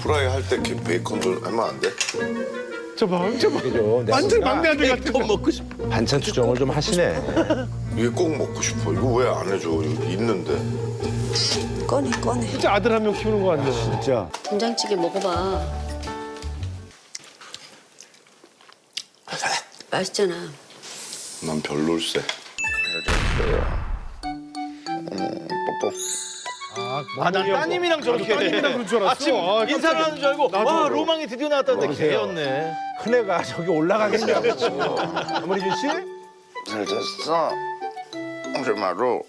프라이 할 때 베이컨도 하면 안 돼? 저봐. 그죠? 완전 막내 아들 같은 거. 먹고 싶어. 반찬 추정을 좀 하시네. 이게 꼭 먹고 싶어. 이거 왜 안 해줘? 여기 있는데. 꺼내 꺼내. 진짜 아들 한 명 키우는 거 같네. 진짜. 된장찌개 먹어봐. 맛있잖아. 난 별로일세. 뽀뽀. 아, 난 따님이랑 저렇게 따님이랑 그런 줄 알았어. 아침 아, 인사를 깜짝이야. 하는 줄 알고 나도. 와 로망이 드디어 나왔다는데 여보세요? 개였네. 큰애가 저기 올라가겠냐고. 아무리준 씨? 잘 잤어. 오랜만으로.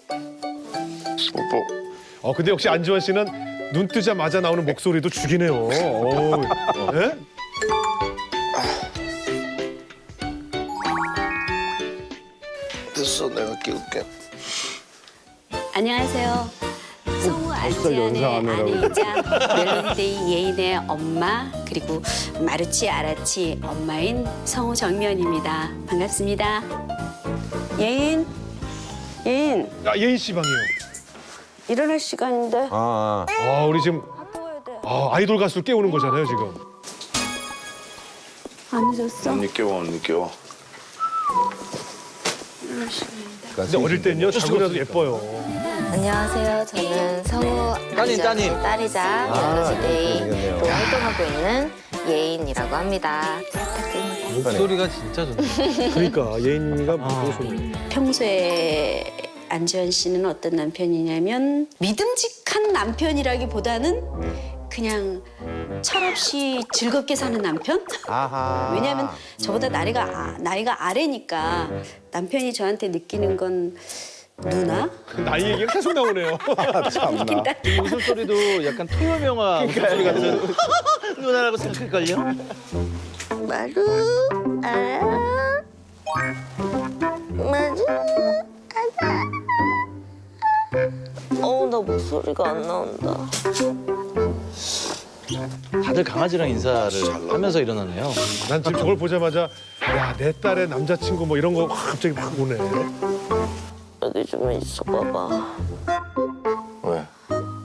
뽀뽀. 근데 역시 안지원 씨는 눈 뜨자마자 나오는 목소리도 죽이네요. 어우. 예? 됐어, 내가 끼울게. 안녕하세요. 성우 안지연의 아내이자 멜로디데이 예인의 엄마 그리고 마루치 아라치 엄마인 성우 정면입니다. 반갑습니다. 예인, 예인 예인 씨 방이요. 일어날 시간인데. 아, 우리 지금 학교 가야 돼. 아이돌 가수를 깨우는 거잖아요 지금. 안 늦었어? 안 깨워, 안 깨워. 근데 어릴 때는요 작은이라도 예뻐요. 안녕하세요. 저는 성우 따님. 안지연의 딸이자 멜로디데이로 잘생겼네요. 활동하고 있는 예인이라고 합니다. 잘 부탁드립니다. 목소리가 진짜 좋네. 그러니까 예인이가 무슨 평소에 안지연 씨는 어떤 남편이냐면 믿음직한 남편이라기보다는 그냥 철없이 즐겁게 사는 남편? 아하. 왜냐하면 저보다 나이가 아래니까 남편이 저한테 느끼는 건 누나? 나이 얘기가 계속 나오네요. 참나. 웃음소리도 약간 토요 영화 웃음소리 같은 누나라고 생각할걸요? 마루 알아? 마루 알아? 나 목소리가 안 나온다. 다들 강아지랑 인사를 하면서 일어나네요. 난 지금 저걸 보자마자 야 내 딸의 남자친구 뭐 이런 거 확 갑자기 막 오네. 여기 좀 있어 봐봐. 왜?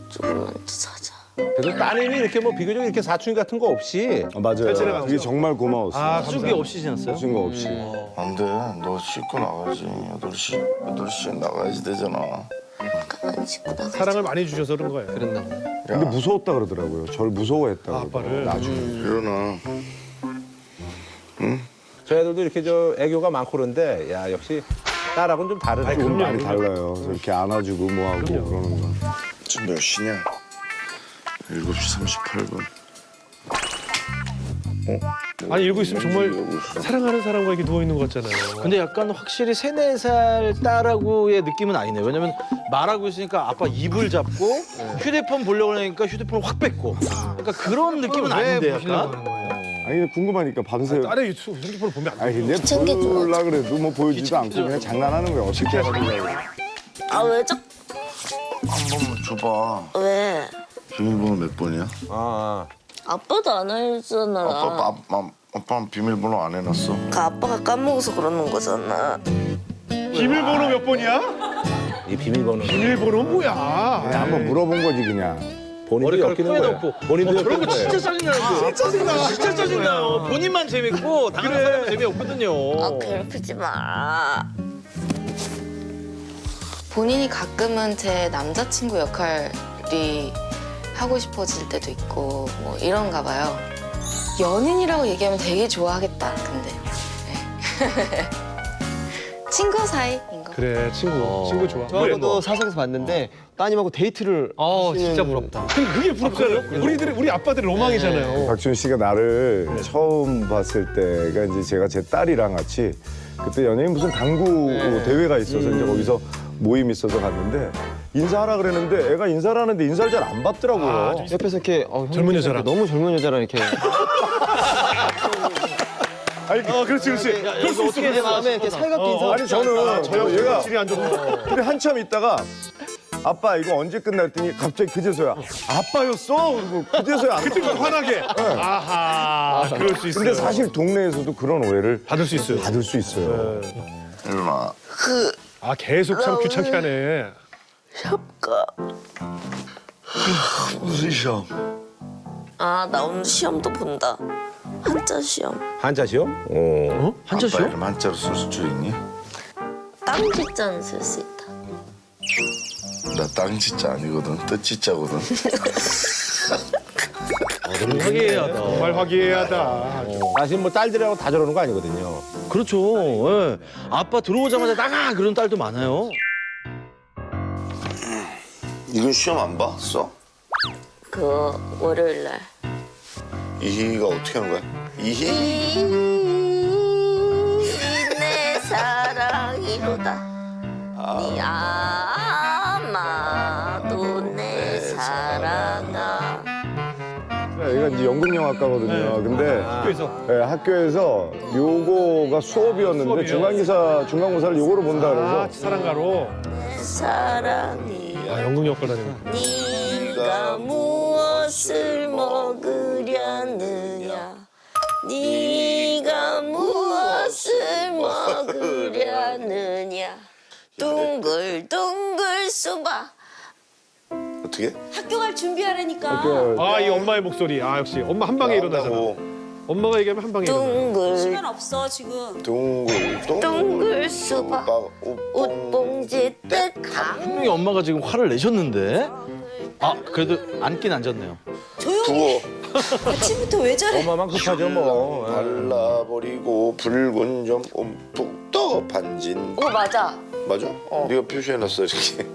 조금만 자자. 그래도 따님이 이렇게 뭐 비교적 이렇게 사춘기 같은 거 없이. 맞아요. 지나가죠. 그게 정말 고마웠어요. 수기 없이 지났어요? 준거 없이. 안 돼. 너 씻고 나가야지. 8시에 나가야지 되잖아. 안 씻고 나가. 사랑을 많이 주셔서 그런 거예요. 그랬나 보네. 근데 무서웠다 그러더라고요. 절 무서워했다고. 아빠를. 나중에. 일어나. 저 애들도 이렇게 저 애교가 많고 그런데 야 역시 딸하고는 좀 다르죠. 좀 많이 달라요. 이렇게 안아주고 뭐하고 그러는 거. 지금 몇 시냐? 7시 38분. 아니 이러고 있으면 정말 사랑하는 사람과 이렇게 누워 있는 것 같잖아요. 근데 약간 확실히 3, 4살 딸하고의 느낌은 아니네요. 왜냐면 말하고 있으니까 아빠 입을 잡고 휴대폰 보려고 하니까 휴대폰을 확 뺐고. 그러니까 그런 느낌은 아닌데 약간. 아니 근데 궁금하니까 밤새. 딸의 유튜브 핸드폰을 보면 안 돼. 아니 근데 귀찮게 좀 보려고 그래도 뭐 보여주지도 않고 그냥 장난하는 거야. 어떻게 하려고. 왜 저? 한 번만 줘봐. 왜? 비밀번호 몇 번이야? 아, 아빠도 안 알려주잖아. 아빠는 비밀번호 안 해놨어. 그 아빠가 까먹어서 그러는 거잖아. 비밀번호 몇 번이야? 이 비밀번호. 비밀번호는 뭐야? 그냥 한번 물어본 거지 그냥. 본인도 머리카락 엮이는 코에 거야. 넣고. 본인도 저런 거 엮이는 진짜 거예요. 짜증나는데. 진짜 짜증나요. 본인만 재밌고 다른 사람은 재미없거든요. 괴롭히지 마. 본인이 가끔은 제 남자친구 역할이 하고 싶어질 때도 있고 뭐 이런가 봐요. 연인이라고 얘기하면 되게 좋아하겠다. 근데 네. 친구 사이인 거. 그래 친구 좋아. 저하고도 사석에서 봤는데 따님하고 데이트를 진짜 부럽다. 그게 부럽잖아요. 우리 아빠들의 로망이잖아요. 박준 씨가 나를 처음 봤을 때가 이제 제가 제 딸이랑 같이 그때 연예인 무슨 당구 대회가 있어서 이제 거기서 모임 있어서 갔는데 인사하라 그랬는데 애가 인사를 하는데 인사를 잘 안 받더라고요. 옆에서 이렇게 젊은 여자랑. 너무 젊은 여자랑 이렇게 그렇지. 그럴 수 있어. 어떻게 마음에 이렇게 살갑게 인사. 아니 저는 얘가 질이 안 좋고. 근데 한참 있다가 아빠 이거 언제 끝났더니 갑자기 그제서야 아빠였어? 그리고 그제서야 안 그때부터 화나게. 아하. 그럴 수 있어요. 근데 사실 동네에서도 그런 오해를 받을 수 있어요. 받을 수 있어요. 일어나. 계속 참 귀찮게 하네. 샵가. 무슨 시험? 아, 나 오늘 시험도 본다. 한자 시험. 한자 시험? 어. 한자 아빠 씨요? 이름 한자로 쓸 줄 있니? 땅지자는 쓸 수 있다. 나 땅지자 아니거든. 뜻지자거든. 너무 화기애애하다. 정말 화기애애하다. 사실 뭐 딸들하고 다 저러는 거 아니거든요. 그렇죠. 예. 아빠 들어오자마자 나가 그런 딸도 많아요. 이건 시험 안 봤어? 그 월요일 날. 이희가 어떻게 하는 거야? 이희? 내 사랑이로다. 니 아마도 내 사랑아. 얘가 이제 연극영화과거든요. 근데 학교에서. 네, 학교에서 요거가 수업이었는데 중간고사를 요거로 본다 아, 그래서 사랑가로. 내 사랑이. 아, 연극영화과 다니고. 네가 무엇을 먹으려느냐. 네가 무엇을 먹으려느냐. 둥글둥글 쏘봐. 어떻게? 학교 갈 준비하라니까. 학교 아, 이 엄마의 목소리. 아, 역시 엄마 한 방에 일어나잖아. 한다고. 엄마가 얘기하면 한 방에 일어나. 둥글 시간 없어 지금. 둥글 쏘봐. 옷봉지 떼강. 분명히 엄마가 지금 화를 내셨는데. 아, 그래도 앉긴 앉았네요. 조용히. 아침부터 왜 저래? 엄마만 급하죠 뭐. 발라버리고 붉은 점 움푹 떠 반진. 맞아. 맞아? 네가 표시해놨어 이렇게.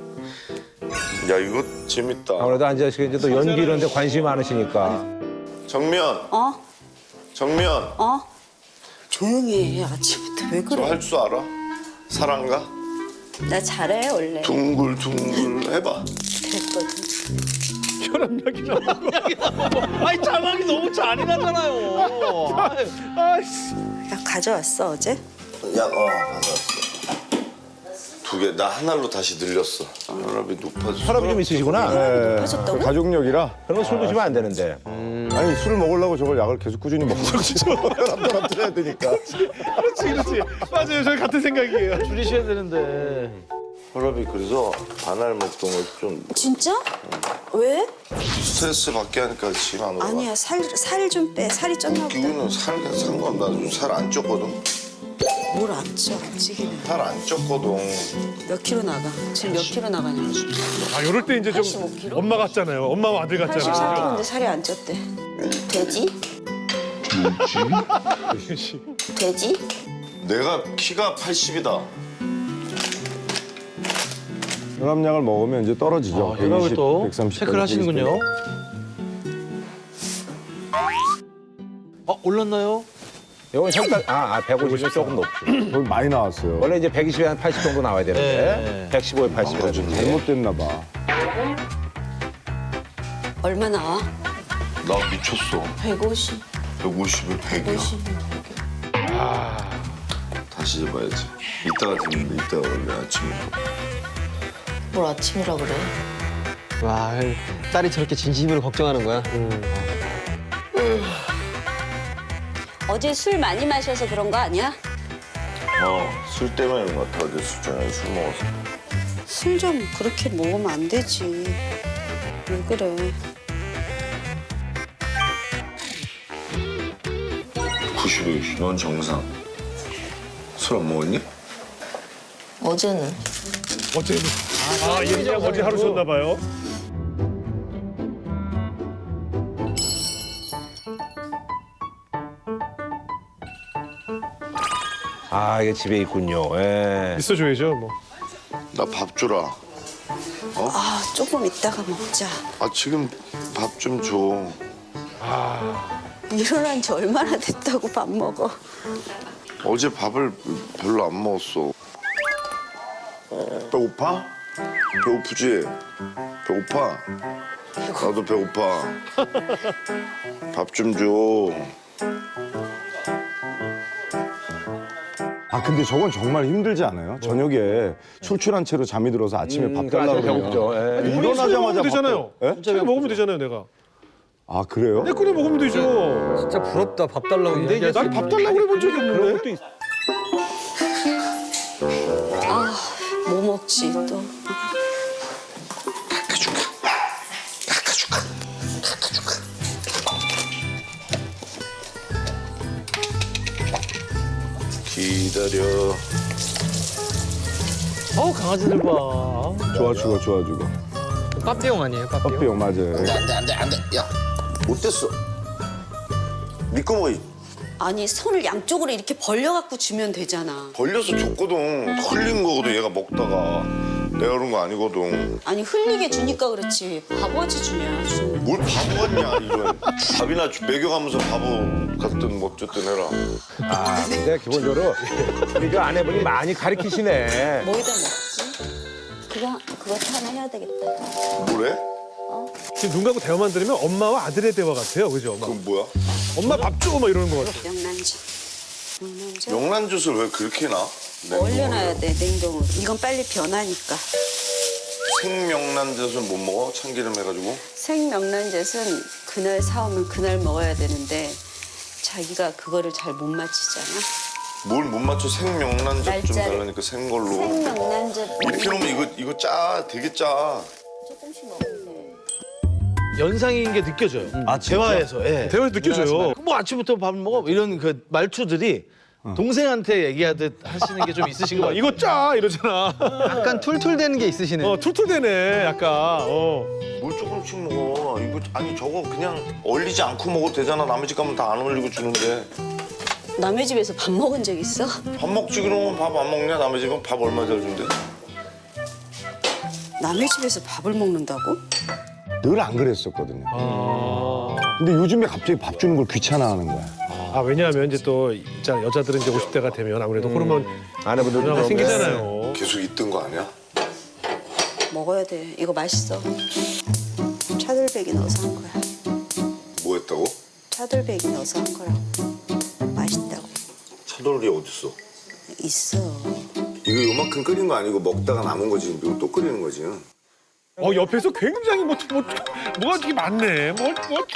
야 이거 재밌다. 아무래도 안지아 씨가 이제 또 연기 이런 데 관심이 많으시니까. 정면. 어? 정면. 어? 조용히 해. 아침부터 왜 저 그래? 할 줄 알아? 사랑가? 나 잘해 원래. 둥글둥글 해봐. 그랬거든. 혈압약이 나오고. 아이, 자막이 너무 잔인하잖아요. 아이씨. 나 가져왔어 어제. 야, 받아왔어. 두 개. 나 하나로 다시 늘렸어. 혈압이 높아졌어. 혈압이 좀 있으시구나. 네, 높아졌다고? 가족력이라 그런 거 술 드시면 안 되는데. 아니 술을 먹으려고 저걸 약을 계속 꾸준히 먹고 혈압 떨어야 되니까. 그렇지. 맞아요. 저희 같은 생각이에요. 줄이셔야 되는데. 혈압이 그래서 반알 먹던 걸 좀 진짜? 왜? 스트레스 받게 하니까 지금 안 올라. 아니야 살 좀 빼. 살이 쪘나 보다. 기운은 살과 상관없나. 살 안 쪘거든. 뭘 안 쪄? 찌기는. 살 안 쪘거든. 몇 킬로 나가? 지금 몇 킬로 나가냐? 아, 이럴 때 이제 좀 85kg? 엄마 같잖아요. 엄마와 아들 같잖아요. 83kg인데 살이 안 쪘대. 돼지? 돼지? 내가 키가 80이다. 혈압약을 먹으면 이제 떨어지죠. 혈압을 또 130, 체크를 하시는군요. 올랐나요? 이건 혈당 150이 조금 높지. 거의 많이 나왔어요. 원래 이제 120에 한 80 정도 나와야 되는데 115에 80. 잘못됐나 봐. 얼마 나와? 나 미쳤어. 150. 150에 100이야. 다시 해봐야지. 이따가 듣는데 이따가 원래 아침에. 뭘 아침이라 그래? 와, 딸이 저렇게 진심으로 걱정하는 거야. 어제 술 많이 마셔서 그런 거 아니야? 술 때문에 그런 것 같아. 어제 술전에 술 먹어서. 술 좀 그렇게 먹으면 안 되지. 왜 그래? 넌 정상. 술 안 먹었니? 어제는. 어제는. 아, 얘 어제 하루 쉬었나 봐요. 아 이게 집에 있군요. 예. 있어줘야죠, 뭐. 나 밥 주라. 아 조금 이따가 먹자. 지금 밥 좀 줘. 일어난 지 얼마나 됐다고 밥 먹어. 어제 밥을 별로 안 먹었어. 배고파? 배고프지? 배고파? 나도 배고파. 밥 좀 줘. 아 근데 저건 정말 힘들지 않아요? 저녁에 출출한 채로 잠이 들어서 아침에 밥 그러니까 달라고 배고프죠. 그러면 예. 일어나자마자 일어나자마자 되잖아요. 예? 그냥 먹으면 되잖아요, 내가. 아 그래요? 내 끓여 먹으면 되죠. 진짜 부럽다. 밥 달라고. 근데 이제 난 밥 달라고 그래 본 적이 없는데. 뭐 먹지 또? 기다려. 강아지들 봐. 좋아주고. 빠삐용 아니에요? 빠삐용? 커피용 맞아요. 안돼. 야, 못됐어. 미꺼머리 아니 손을 양쪽으로 이렇게 벌려갖고 주면 되잖아. 벌려서 줬거든. 흘린 거거든. 얘가 먹다가 내가 그런 거 아니거든. 아니 흘리게 주니까 그렇지. 바보같이 주면 주는. 뭘 바보 같냐 이런. 밥이나 먹여가면서 바보 같든 뭐 어쨌든 해라. 아, 근데 기본적으로 우리 그 아내분이 많이 가르치시네. 뭐에다 먹지? 그것도 하나 해야 되겠다. 뭐래? 지금 눈 감고 대화만 들으면 엄마와 아들의 대화 같아요, 그죠? 엄마, 그건 뭐야? 엄마 밥 줘, 막 이러는 거 같아. 명란젓. 명란젓. 명란젓을 왜 그렇게 놔? 얼려놔야 돼 냉동으로. 이건 빨리 변하니까. 생명란젓은 못 먹어? 참기름 해가지고? 생명란젓은 그날 사오면 그날 먹어야 되는데 자기가 그거를 잘 못 맞히잖아. 뭘 못 맞춰? 생명란젓 좀 날짜를. 달라니까 생걸로. 생명란젓 이렇게 놓으면 이거 짜. 되게 짜. 조금씩 먹으면 돼. 연상인 게 느껴져요. 대화에서. 예. 대화에서 느껴져요. 뭐 아침부터 밥 먹어? 이런 그 말투들이 동생한테 얘기하듯 하시는 게 좀 있으신 것 같아요. 이거 짜! 이러잖아. 약간 툴툴대는 게 있으시네. 툴툴대네, 약간. 뭘 조금씩 먹어. 이거 아니 저거 그냥 얼리지 않고 먹어도 되잖아. 남의 집 가면 다 안 얼리고 주는데. 남의 집에서 밥 먹은 적 있어? 밥 먹지 그러면 밥 안 먹냐? 남의 집은 밥 얼마 잘 준대? 남의 집에서 밥을 먹는다고? 늘 안 그랬었거든요. 근데 요즘에 갑자기 밥 주는 걸 귀찮아하는 거야. 아, 왜냐하면 이제 또 있잖아, 여자들은 이제 50대가 되면 아무래도 호르몬 아내분들도 변화가 좀 생기잖아요. 계속 있던 거 아니야? 먹어야 돼. 이거 맛있어. 차돌박이 넣어서 한 거야. 뭐 했다고? 차돌박이 넣어서 한 거라고. 맛있다고. 차돌이 어딨어? 있어. 이거 요만큼 끓인 거 아니고 먹다가 남은 거지. 이거 또 끓이는 거지. 옆에서 굉장히 뭐가 되게 많네.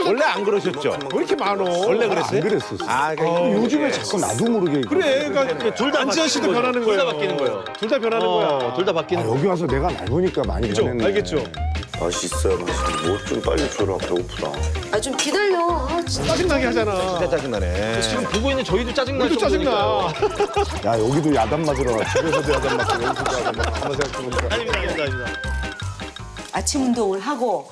원래 안 그러셨죠? 왜 이렇게 많어? 원래 그랬어요? 안 그랬었어. 아, 그러니까 요즘에 자꾸 나도 모르게. 그래, 그러니까 둘다 안지현 씨도 바뀌는 변하는 거죠. 거예요. 둘다 바뀌는 거예요. 둘 다 변하는 거야. 둘 다 아, 바뀌는 거. 여기 와서 내가 나보니까 많이 그죠? 변했네. 알겠죠? 맛있어요, 맛있어. 뭐 좀 빨리 줘라. 배고프다. 아 좀 기다려. 아, 진짜. 짜증나게 하잖아. 진짜 짜증나네. 지금 보고 있는 저희도 짜증날 우리도 정도니까요. 짜증나. 야, 여기도 야단 맞으러 와. 집에서도 야단 맞고 여기서도 야단 맞고. 한번 생각해보니까. 아닙니다. 아침 운동을 하고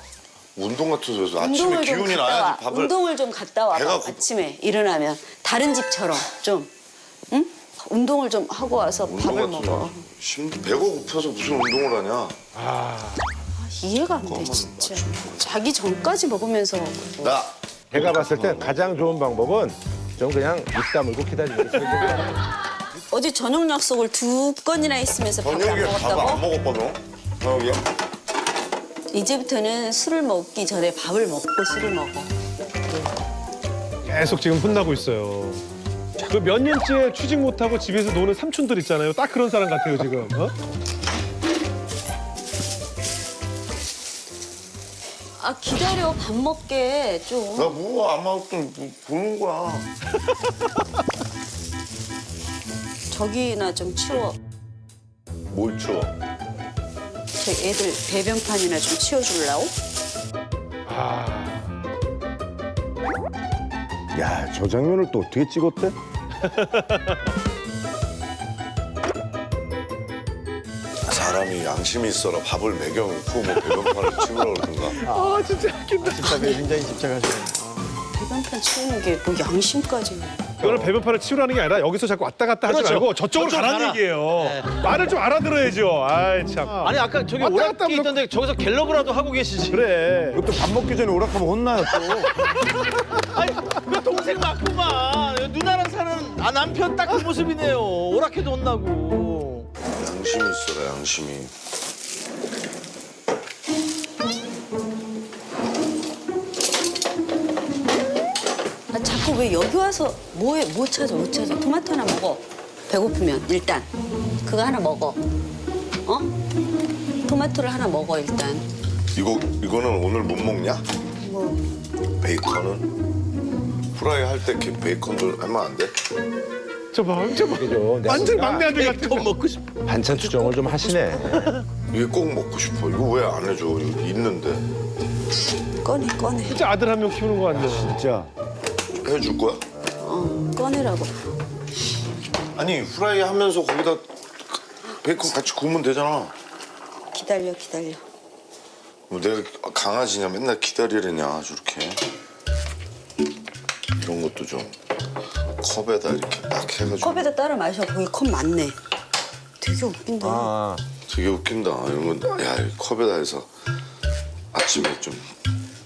운동 같아서 그래서 아침에 운동을 좀 기운이 갔다 와. 나야지 밥을. 운동을 좀 갔다 와봐. 배가 고- 아침에 일어나면 다른 집처럼 좀 응? 운동을 좀 하고 와서 밥을 먹어. 배가 고파서 무슨 운동을 하냐? 이해가 안 돼 진짜. 자기 전까지 먹으면서 나 제가 봤을 때 가장 좋은 방법은 좀 그냥 입 다물고 기다리는 게 제일 좋아요. 어제 저녁 약속을 2건이나 있으면서 밥을 안 저녁에 밥을 안 먹었다고? 먹었거든. 저녁이야? 이제부터는 술을 먹기 전에 밥을 먹고 술을 먹어. 계속 지금 혼나고 있어요. 그 몇 년째 취직 못하고 집에서 노는 삼촌들 있잖아요. 딱 그런 사람 같아요, 지금. 어? 아 기다려 밥 먹게 좀. 나 뭐 안 먹었던 뭐 보는 거야. 저기나 좀 치워. 뭘 쳐? 저 애들 배변판이나 좀 치워주려고? 야, 저 장면을 또 어떻게 찍었대? 사람이 양심이 있어라 밥을 먹여놓고 뭐 배변판을 치우라 그러든가. 아, 진짜 웃긴다. 집착에 굉장히 집착하시네. 배변판 치우는 게 뭐 양심까지. 이거는 배변판을 치우라는 게 아니라 여기서 자꾸 왔다 갔다 하지 그렇죠. 말고 저쪽으로 저쪽으로 가라는 가라. 얘기예요. 말을 좀 알아들어야죠. 아이, 참. 아니 아까 저기 왔다 갔다 오락기 있던데 저기서 갤러브라도 하고 계시지. 그래. 그것도 밥 먹기 전에 오락하면 혼나요, 또. 아니 그 동생 맞구만. 누나랑 사는 남편 딱 그 모습이네요. 오락해도 혼나고. 양심이 있어라 양심이. 아, 자꾸 왜 여기 와서 뭐해? 뭐 찾아? 못 찾아? 토마토 하나 먹어. 배고프면 일단 그거 하나 먹어. 어? 토마토를 하나 먹어 일단. 이거는 오늘 못 먹냐? 뭐 베이컨은? 프라이 할 때 베이컨도 하면 안 돼? 저봐. 그죠? 완전 막내 아들 같은 돈 거. 먹고 싶어. 반찬 추정을 좀 하시네. 이게 꼭 먹고 싶어. 이거 왜 안 해줘? 이거 있는데. 꺼내. 진짜 아들 한 명 키우는 거 같네. 진짜. 해줄 거야? 꺼내라고. 아니 후라이 하면서 거기다 베이컨 같이 구우면 되잖아. 기다려. 뭐 내가 강아지냐 맨날 기다리려냐 저렇게. 이런 것도 좀 컵에다 이렇게 딱 해가지고. 컵에다 따라 마셔. 거기 컵 많네. 되게 웃긴다. 아, 되게 웃긴다. 이런 건 야 컵에다 해서 아침에 좀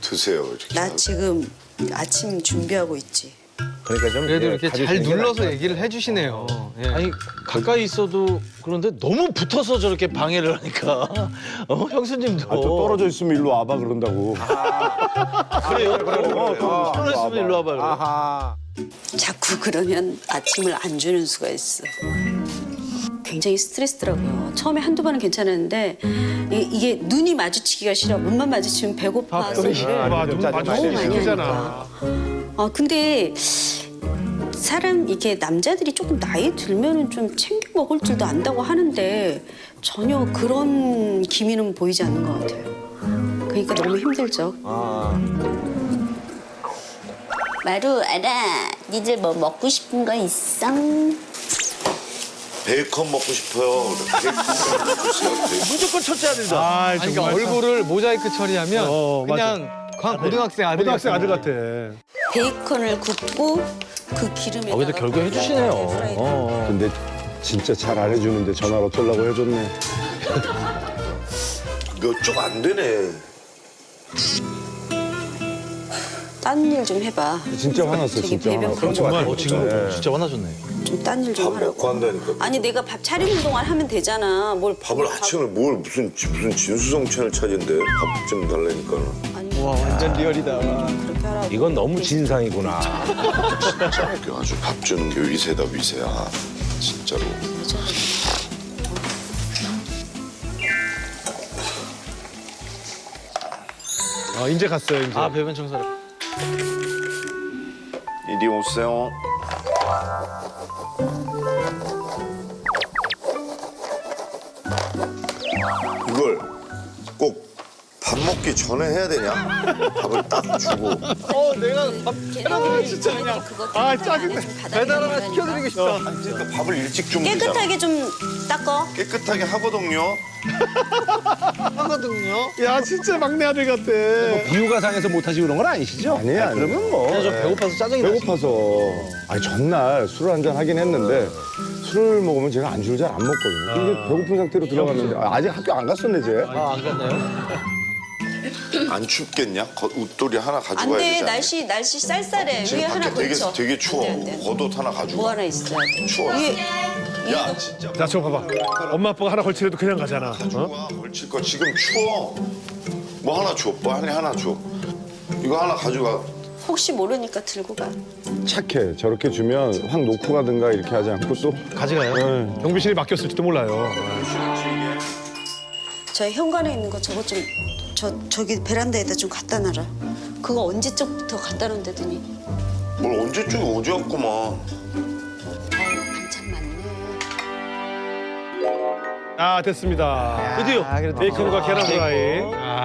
드세요 이렇게. 나 하고. 지금 아침 준비하고 있지. 그러니까 좀 그래도 예, 이렇게 가지고 잘 있는 게 눌러서 낫죠. 얘기를 해주시네요. 예. 아니 가까이 있어도 그런데 너무 붙어서 저렇게 방해를 하니까 형수님도 아, 또 떨어져 있으면 일로 와봐 그런다고. 그래요? 떨어져 있으면 일로 와봐 그래. 아하. 자꾸 그러면 아침을 안 주는 수가 있어. 굉장히 스트레스더라고요. 처음에 한두 번은 괜찮았는데 이게 눈이 마주치기가 싫어. 눈만 마주치면 배고파서 눈 짜증 마주치기 너무 많이 싫잖아. 하니까. 근데 사람 이게 남자들이 조금 나이 들면은 좀 챙겨 먹을 줄도 안다고 하는데 전혀 그런 기미는 보이지 않는 것 같아요. 그러니까 너무 힘들죠. 마루 알아. 니들 뭐 먹고 싶은 거 있어? 베이컨 먹고 싶어요. 베이컨 주세요. 베이컨. 무조건 첫째야 된다. 아, 아니, 그러니까 정말 얼굴을 모자이크 처리하면 맞아. 그냥 고등학생 아들 고등학생 아들 같아. 베이컨을 굽고 그 기름에다가 그래도 결국 해주시네요. 프라이드. 근데 진짜 잘 안 해주는데 전화를 어쩌려고 해줬네. 몇 쪽 안 되네. 딴 일 좀 해봐. 진짜 화났어, 저기 진짜 배변 화났어. 정말 지금 진짜 화나셨네. 좀 딴 일 밥 좀 하라고. 먹고 한다니까. 아니 내가 밥 차리는 동안 하면 되잖아. 뭘 밥을 아침에 뭘 무슨 진수성찬을 차린데 밥 좀 달라니까는. 아니 와 완전 리얼이다. 그렇게 하라고. 이건 너무 진상이구나. 진짜 아주 밥 주는 게 위세다 위세야. 진짜로. 이제 갔어요, 이제. 아 배변 청소를. 이리 오세요. 이걸 꼭 밥 먹기 전에 해야 되냐? 밥을 딱 주고. 내가 밥 진짜 그냥 짜증나. 배달 하나 시켜드리고 싶다. 그러니까 밥을 일찍 주면 되잖아. 깨끗하게 좀 닦어. 깨끗하게 하거든요. 하거든요. 야, 진짜 막내 아들 같아. 비유가 상해서 못하시고 그런 건 아니시죠? 아니야, 아니야. 그러면 뭐. 그냥 저 배고파서 짜증이 나시. 배고파서. 아니 전날 술을 한잔 하긴 했는데 술을 먹으면 제가 안주를 잘 안 먹거든요. 근데 배고픈 상태로 들어갔는데 아직 학교 안 갔었네 쟤. 안 갔나요? 안 춥겠냐? 웃돌이 하나 가지고 가야 안돼 되잖아. 날씨 쌀쌀해. 지금 위에 하나 밖에 걸쳐. 되게 추워. 안 돼, 안 돼. 겉옷 하나 가지고. 뭐 하나 있어야 돼. 추워. 위에 진짜. 자, 저거 봐봐. 엄마 아빠가 하나 걸치래도 그냥 가잖아. 와, 걸칠 거 지금 추워. 뭐 하나 줘. 뭐 하나 줘. 이거 하나 가져가. 혹시 모르니까 들고 가. 착해. 저렇게 주면 확 놓고 가든가 이렇게 하지 않고 또. 가져가요. 경비실에 맡겼을지도 몰라요. 저 현관에 있는 거 저거 좀 저기 베란다에다 좀 갖다 놔라. 그거 언제적부터 갖다 놓은다더니. 뭘 언제쯤 어디 왔구만. 아유 반찬 많네. 아, 됐습니다. 드디어 베이컨과 계란 후라이,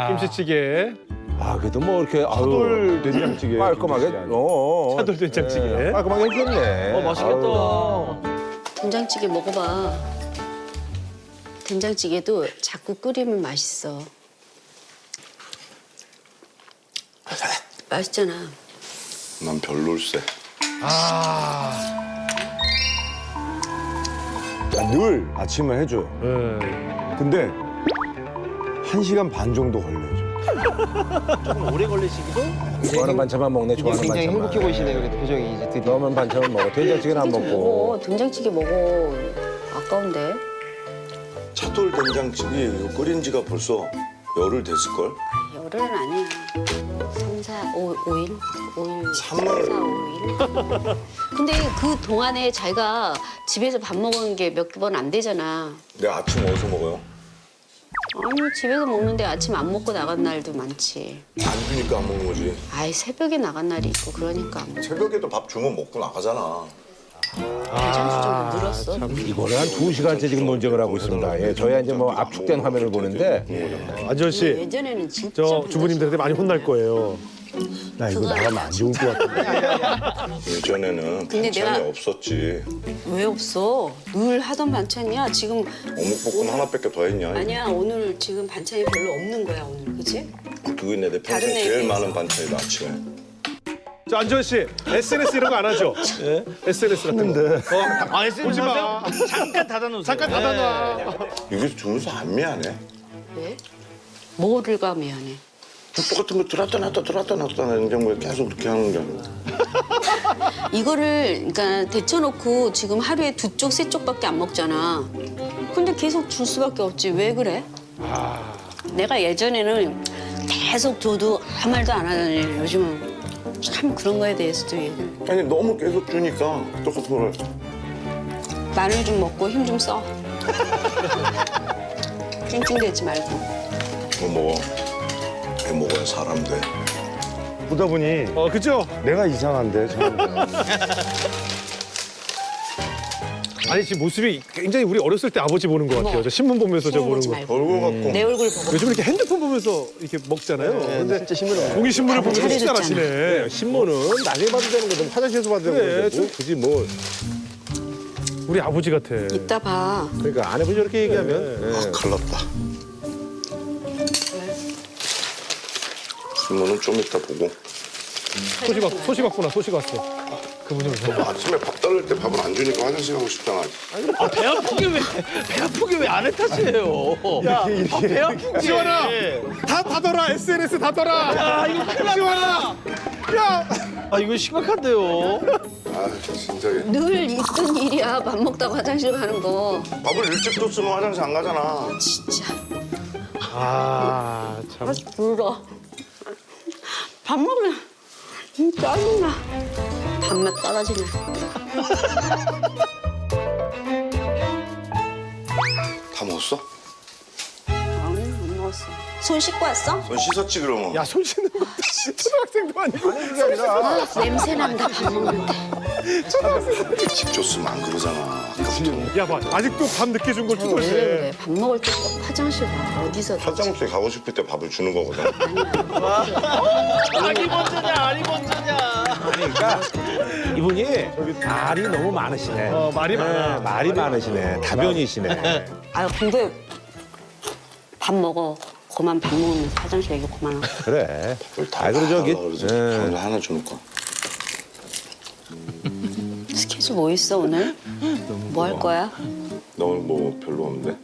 김치찌개, 그래도 뭐 이렇게 차돌 된장찌개. 깔끔하게. 차돌 된장찌개. 깔끔하게 해줬네. 맛있겠다. 된장찌개 먹어봐. 된장찌개도 자꾸 끓이면 맛있어. 맛있잖아. 난 별로일세. 늘 아침을 해줘요. 네. 근데 1시간 반 정도 걸려요. 조금 오래 걸리시기도. 좋아하는 반찬만 먹네. 이게 좋아하는 굉장히 반찬만. 행복해 보이시네요. 그래도 표정이 이제 드디어. 너만 반찬을 먹어. 된장찌개는 안 좀 먹고. 먹어. 된장찌개 먹어. 아까운데. 차돌 된장찌개 이거 끓인 지가 벌써 열흘 됐을걸? 열흘은 아니야. 3, 4, 5일? 5일. 3일. 3, 4, 5일. 근데 그 동안에 자기가 집에서 밥 먹은 게 몇 번 안 되잖아. 내가 아침 어디서 먹어요? 아니 집에서 먹는데 아침 안 먹고 나간 날도 많지. 안 주니까 안 먹는 거지. 아이 새벽에 나간 날이 있고 그러니까 안 먹어. 새벽에도 밥 주면 먹고 나가잖아. 괜찮수 정도 늘었어. 이거를 한 2시간째 지금 논쟁을 하고 있습니다. 예, 저희야 이제 뭐 압축된 화면을 보는데 안지원 씨, 예전에는 진짜 저 주부님들한테 많이 혼날 거예요. 나 이거 그거 나가면 안 좋을 것 같아. 예전에는 근데 반찬이 내가- 없었지. 왜 없어? 늘 하던 반찬이야. 지금 어묵볶음 하나밖에 더 했냐? 아니야. 오늘 지금 반찬이 별로 없는 거야 오늘. 그치? 그게 내 평생 다른 제일 애에 많은 비해서. 반찬이다 아침에. 저 안지원 씨 SNS 이런 거 안 하죠? SNS 같은 거. 아, 보지 마. 잠깐 닫아놓으세요. 잠깐 닫아놔. 이게 주면서 안 미안해? 왜? 뭐를가 미안해. 국도 같은 거 들었다 놨다 냉장고에 계속 그렇게 하는 게 아니라. 이거를 그러니까 데쳐놓고 지금 하루에 2쪽, 3쪽밖에 안 먹잖아. 근데 계속 줄 수밖에 없지. 왜 그래? 내가 예전에는 계속 줘도 아무 말도 안 하더니 요즘은 참 그런 거에 대해서도 얘기를. 아니 너무 계속 주니까 똑같은 걸. 마늘 좀 먹고 힘 좀 써. 찡찡대지 말고. 뭐 먹어? 배 먹어야 사람 돼. 보다 보니 그죠? 내가 이상한데 참. 아니 지금 모습이 굉장히 우리 어렸을 때 아버지 보는 것 같아요. 저 신문 보면서 저 보는 찡찡대지 거. 말고. 얼굴 갖고 내 얼굴 보고. 요즘 이렇게 핸드폰 보면서 이렇게 먹잖아요. 근데 진짜 신문을 공기 신문을 보면서 잘해줬잖아. 식사하시네. 신문은 나중에 봐도 되는 거든 화장실에서 봐도 되는 그래, 거지. 뭐, 굳이 뭐. 우리 아버지 같아. 이따 봐. 그러니까 아내분이 저렇게 얘기하면. 아, 큰일 났다. 신문은 좀 이따 보고. 소식 왔구나. 소식 왔어. 그분이 오셨네. 아침에 밥 달랄 때 밥을 안 주니까 화장실 가고 싶잖아. 아, 배 아프게 왜 안 했다세요? 야, 배 아프게. 지원아! 다 닫아라. SNS 닫아라. 야, 이거 큰일 났다. 지원아! 야! 아, 이거 심각한데요. 아 진짜. 늘 있던 일이야. 밥 먹다가 화장실 가는 거. 밥을 일찍 뒀으면 화장실 안 가잖아. 진짜. 아, 참. 아, 불어. 밥 먹으면 짜증나. 밥맛 떨어지네. 다 먹었어? 아니, 못 먹었어. 손 씻고 왔어? 손 씻었지 그러면. 야, 손 씻는 것도 초등학생도 아니고. 아, 냄새 난다, 밥 먹는데. 일찍 줬으면 안 그러잖아. 아까부터. 야, 봐. 아직도 밥 늦게 준 걸 왜 투덜대. 그래? 밥 먹을 때 꼭 화장실 가. 어디서. 화장실 가고 싶을 때 밥을 주는 거거든. 아니 먼저냐. 그러니까 이분이 말이 너무 많으시네. 말이 많아. 말이 많으시네. 다변이시네. 아, 근데 밥 먹어. 그만 밥 먹으면 화장실 얘기 그만하고. 그래. 다 그리고 저기 그러지. 예. 밥을 하나 주니까. 스케줄 뭐 있어, 오늘? 뭐 할 거야? 너 오늘 뭐 별로 없는데?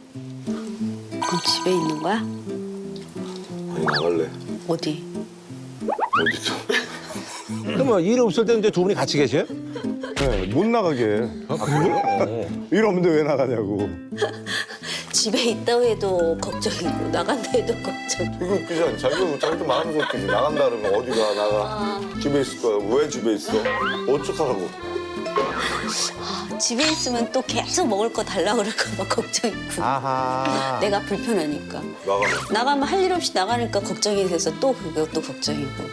그럼 집에 있는 거야? 아니 나갈래. 어디? 어디서? 그러면 일 없을 때 이제 두 분이 같이 계세요? 네, 못 나가게. 일 없는데 왜 나가냐고. 집에 있다고 해도 걱정이고 나간다 해도 걱정이고. 웃기잖아. 자기도 마음속 웃기지. 나간다 그러면 어디가 나가. 집에 있을 거야. 왜 집에 있어? 어떡하라고. 집에 있으면 또 계속 먹을 거 달라고 그럴까 봐 걱정이고. 아하. 내가 불편하니까. 나가면 할 일 없이 나가니까 걱정이 돼서 또 그것도 걱정이고.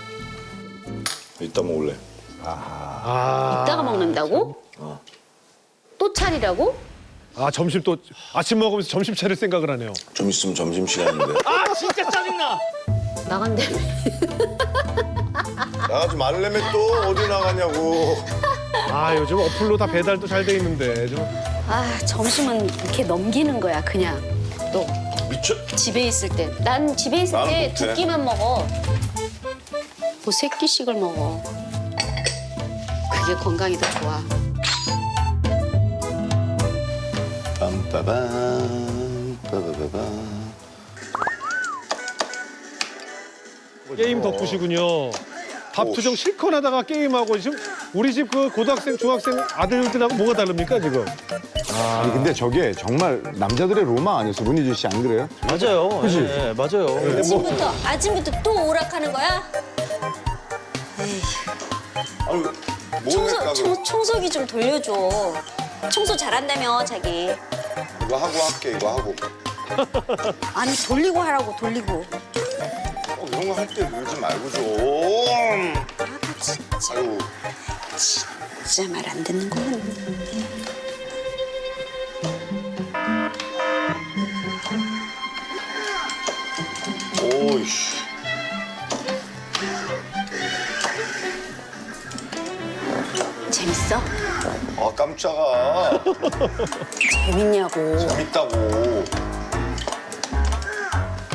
이따 먹을래. 이따가 먹는다고? 또 차리라고? 아, 점심 또 아침 먹으면서 점심 차릴 생각을 하네요. 좀 있으면 점심시간인데. 아, 진짜 짜증나. 나간다며. 나가지 말래면 또 어디 나가냐고. 아, 요즘 어플로 다 배달도 잘 돼 있는데 좀. 아, 점심은 이렇게 넘기는 거야, 그냥. 또 미쳐. 집에 있을 때. 난 집에 있을 나는 때 못해. 2끼만 먹어. 뭐 3끼씩을 먹어. 그게 건강이 더 좋아. 빰빠밤 빠바바밤. 게임 덕후시군요. 밥투정 실컷 하다가 게임하고 지금 우리 집 그 고등학생, 중학생 아들들하고 뭐가 다릅니까 지금? 아니 근데 저게 정말 남자들의 로망 아니었어? 문희준 씨 안 그래요? 맞아요. 그치? 네, 맞아요. 아침부터 또 오락하는 거야? 아니 뭐 할까 그럼? 청소기 좀 돌려줘. 청소 잘한다며, 자기. 이거 하고 할게 이거 하고. 아니, 돌리고 하라고, 돌리고. 이런 거 할 때 그러지 말고 좀. 아, 진짜. 아유. 진짜 말 안 듣는 거야. 오이씨. 재밌어? 아 깜짝아. 재밌냐고. 재밌다고.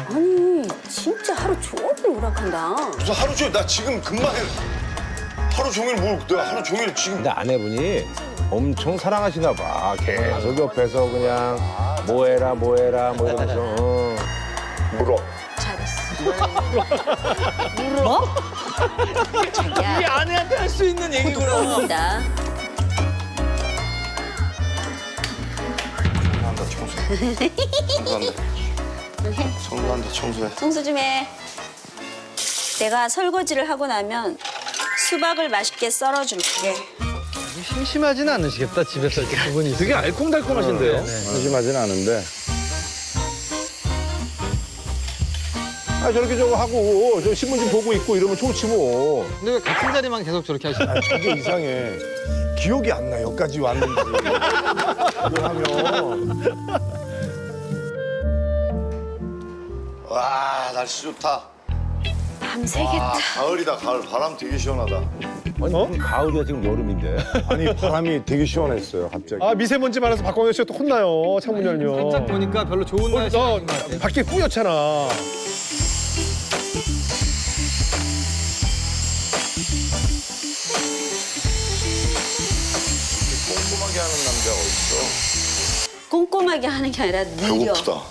아니 진짜 하루 종일 오락한다. 무슨 하루 종일 나 지금 금방 하루 종일 내가 하루 종일 지금 근데 아내분이 엄청 사랑하시나 봐. 계속 옆에서 그냥 뭐해라 뭐 이러면서. 물어. 잘했어. 뭐? 자기야. 이게 아내한테 할 수 있는 얘기구나. 다 청소한다 청소해. 청소 좀 해. 내가 설거지를 하고 나면 수박을 맛있게 썰어줄게. 심심하진 않으시겠다 집에서 이렇게 두 분이. 되게 알콩달콩하신데요. 심심하진 않은데. 아 저렇게 저거 하고 저 신문 좀 보고 있고 이러면 좋지 뭐. 근데 왜 같은 자리만 계속 저렇게 하시나요? 그게 이상해. 기억이 안 나. 여기까지 왔는지. 이거 하면. 와 날씨 좋다. 밤새겠다. 와 가을이다 가을. 바람 되게 시원하다. 아니 무슨 가을이야 지금 여름인데. 아니 바람이 되게 시원했어요 갑자기. 아 미세먼지 많아서 박광현 씨가 또 혼나요. 창문 열면. 살짝 보니까 별로 좋은 날씨 너 아닌 것 같아요. 밖에 뿌옇잖아. 꼼꼼하게 하는 남자가 어딨어. 꼼꼼하게 하는 게 아니라 느려. 배고프다.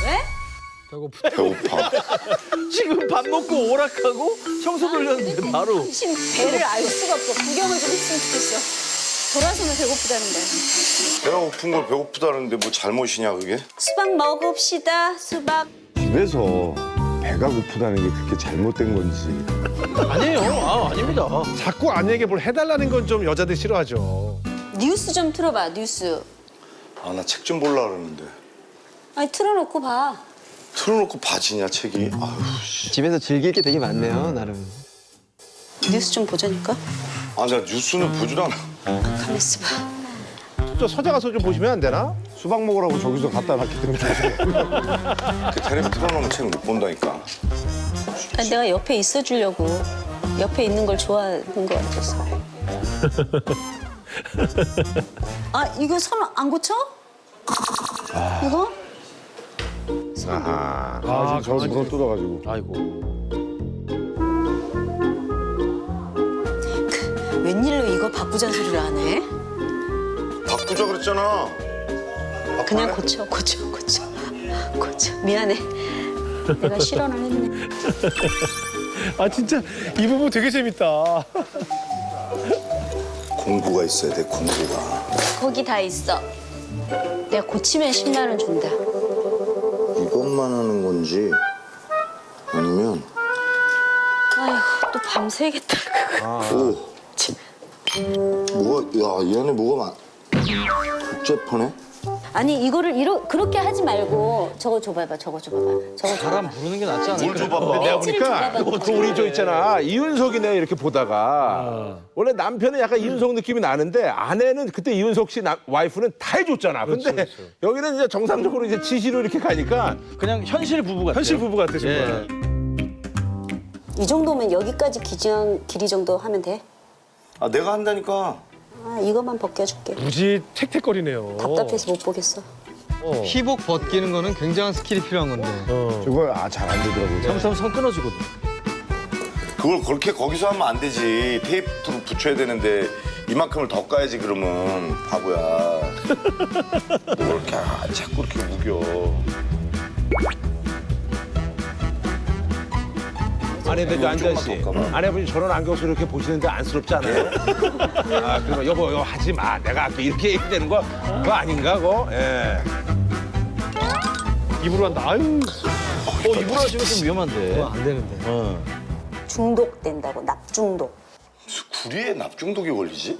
왜? 배고파. 지금 밥 먹고 오락하고 청소 돌렸는데 바로. 지금 배를 알 수가 없어. 구경을 좀 했으면 좋겠어. 돌아서면 배고프다는데. 배가 고픈 걸 배고프다는데 뭐 잘못이냐 그게? 수박 먹읍시다. 수박. 집에서 배가 고프다는 게 그렇게 잘못된 건지. 아니에요. 아, 아닙니다. 자꾸 아내에게 뭘 해달라는 건 좀 여자들 싫어하죠. 뉴스 좀 틀어봐. 뉴스. 아 나 책 좀 볼라 그러는데. 아니 틀어놓고 봐. 틀어놓고 봐지냐 책이. 아유 씨. 집에서 즐길 게 되게 많네요 나름. 뉴스 좀 보자니까. 아 나 뉴스는 보지도 않아. 가만 있어봐. 저 서재 가서 좀 보시면 안 되나? 수박 먹으라고 저기서 갖다 놨기 때문에. 그 텔레비 틀어놓으면 책 못 본다니까. 아니, 내가 옆에 있어주려고. 옆에 있는 걸 좋아하는 것 같아서. 아 이거 선 안 고쳐? 이거? 아하. 아 지금 저를 물어 뜯어가지고. 아이고. 웬일로 이거 바꾸자는 소리를 안 해? 바꾸자 그랬잖아. 그냥 고쳐. 미안해. 내가 실언을 했네. 아 진짜 이 부분 되게 재밌다. 공부가 있어야 돼 공부가. 거기 다 있어. 내가 고치면 10만 원 준다. 이것만 하는 건지 아니면 아휴 또 밤새겠다. 오 뭐가 야 이 안에 뭐가 복잡하네. 아니 이거를 그렇게 하지 말고 저거 줘봐봐. 저거 줘봐봐. 바람 부르는 게 낫지 않을까? 뭘 줘봐봐. 내가 렌즈를 보니까 줘봐봐. 또 우리 저 있잖아 이윤석이 내가 이렇게 보다가 원래 남편은 약간 이윤석 느낌이 나는데 아내는 그때 이윤석 씨 와이프는 다 해줬잖아. 근데 여기는 이제 정상적으로 이제 지시로 이렇게 가니까 그냥 현실 부부 같아요. 현실 부부 같아 정말. 예. 이 정도면 여기까지 길이 정도 하면 돼. 아 내가 한다니까. 아 이것만 벗겨줄게. 무지 택택거리네요. 답답해서 못 보겠어. 피복 벗기는 거는 굉장한 스킬이 필요한 건데. 저거 잘 안 되더라고요. 잘못하면 선 끊어지거든. 그걸 그렇게 거기서 하면 안 되지. 테이프로 붙여야 되는데 이만큼을 더 까야지 그러면 바보야. 뭘 이렇게 자꾸 이렇게 우겨. 아니 근데 안전 씨 조금만 더 까봐. 아내분이 저런 안경 쓰고 이렇게 보시는데 안쓰럽지 않아요? 아 그러면 여보 이거 하지 마. 내가 아까 이렇게 얘기되는 거 그거 아닌가 그거? 예. 입으로 한다. 아유. 입으로 하시면 좀 위험한데. 그거 안 되는데. 중독된다고. 납중독. 구리에 납중독이 걸리지?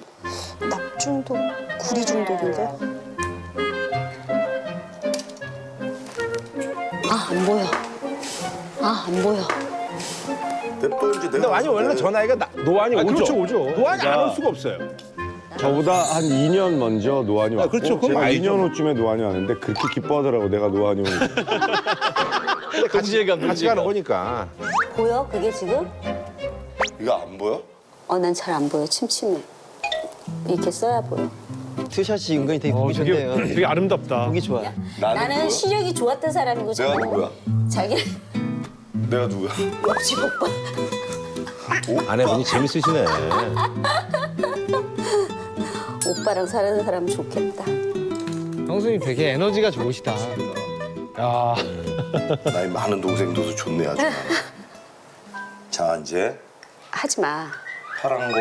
납중독. 구리 중독인가? 아 안 보여. 아 안 보여. 몇 번인지 근데 내가. 아니 원래 저 나이가 노안이 오죠. 그렇죠, 오죠. 노안이 안 올 수가 없어요. 저보다 한 2년 먼저 노안이 왔고 그렇죠. 그건 제가 알죠. 2년 후쯤에 노안이 왔는데 그렇게 기뻐하더라고 내가 노안이 오는 거. 같이 가는 거니까. 보여 그게 지금? 이거 안 보여? 난 잘 안 보여. 침침해. 이렇게 써야 보여. 투샷이 은근히 되게 보기 되게, 좋네요. 되게 아름답다. 보기 좋아. 나는 누구야? 시력이 좋았던 사람이고 내가 누구야? 자기 내가 누구야? 옆집 오빠. 아내분이 재밌으시네. 오빠랑 사는 사람 좋겠다. 형수님 되게 에너지가 좋으시다. 야, 나이 많은 동생들도 좋네 아주. 자 이제 하지 마. 파란 거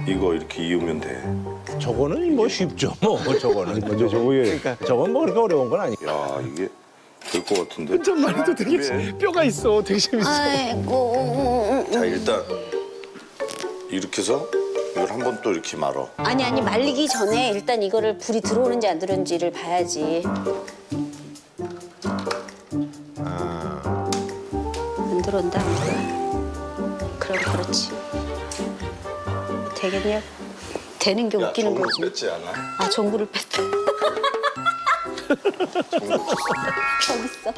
이거 이렇게 이으면 돼. 저거는 뭐 쉽죠. 뭐 저거는. 먼저 저거에 저건 뭐 그렇게 어려운 건 아니야. 야 이게 될 것 같은데. 혼잣말 해도 되게 뼈가 있어. 되게 재밌어. 아이고. 자 일단 이렇게 해서 이걸 한 번 또 이렇게 말어. 아니 말리기 전에 일단 이거를 불이 들어오는지 안 들어오는지를 봐야지. 안 들어온다. 안 들어와. 그럼 그렇지. 되겠냐? 되는 게 웃기는 정말 거지. 뺐지 않아? 아 전구를 뺐다. 저기 있어.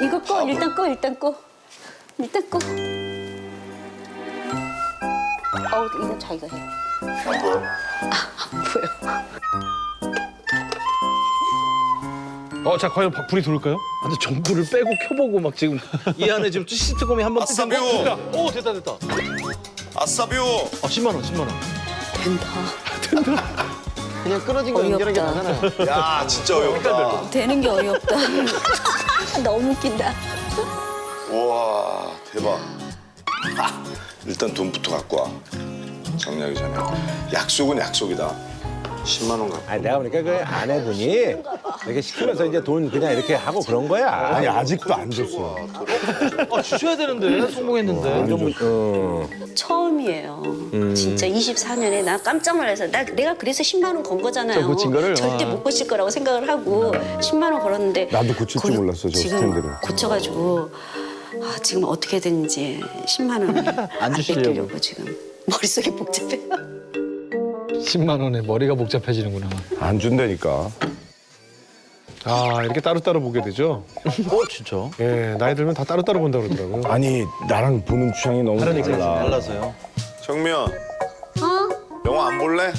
이거 꺼. 일단 꺼. 일단 꺼. 일단 꺼. 어우 이건 자기가 해. 안 보여? 안 보여. 자 과연 불이 들어올까요? 근데 전구를 빼고 켜보고 막 지금 이 안에 지금 시트콤이 한번 아싸, 뜯은 거. 매워. 됐다. 오 됐다 됐다. 아싸비오. 10만 원 10만 원. 된다. 그냥 끊어진 거 연결한 게 어이없다. 나잖아요. 야 진짜 어렵다. 되는 게 어이없다. 너무 웃긴다. 우와 대박. 일단 돈부터 갖고 와. 정리하기 전에. 약속은 약속이다. 10만 원 갖고. 아니 내가 보니까 그 아내분이 이렇게 시키면서 이제 돈 그냥 이렇게 하고 그런 거야. 아니 아직도 안 줬어. 주셔야 되는데 성공했는데. 처음이에요. 진짜 24년에 나 깜짝 놀라서 내가 그래서 10만 원 건 거잖아요. 저 고친 거를? 절대 와. 못 고칠 거라고 생각을 하고 10만 원 걸었는데 나도 고칠 줄 몰랐어, 저 지금 스탠드를. 고쳐가지고 지금 어떻게든지 10만 원을 안 주시려고. 뺏기려고 지금 머릿속이 복잡해요. 10만 원에 머리가 복잡해지는구나. 안 준다니까. 아 이렇게 따로따로 보게 되죠. 진짜. 예, 나이 들면 다 따로따로 본다 그러더라고요. 아니 나랑 보는 취향이 너무 달라. 달라서요. 정미연 어? 영화 안 볼래?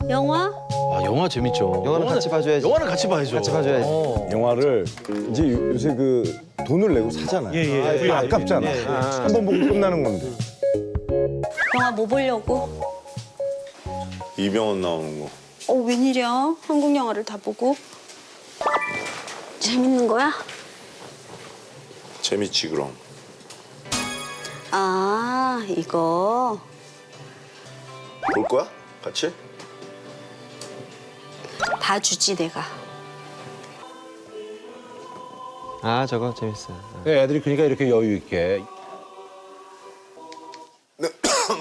영화? 아 영화 재밌죠. 영화는 같이 봐줘야지. 영화는 같이 봐야죠. 같이 봐줘야지. 영화를 이제 요새 그 돈을 내고 사잖아요. 예. 아깝잖아. 한 번 보고 끝나는 건데. 영화 뭐 보려고? 이병헌 나오는 거. 웬일이야? 한국 영화를 다 보고 재밌는 거야? 재밌지 그럼. 아 이거 볼 거야? 같이? 봐주지 내가. 아 저거 재밌어요. 애들이 그러니까 이렇게 여유 있게. 네.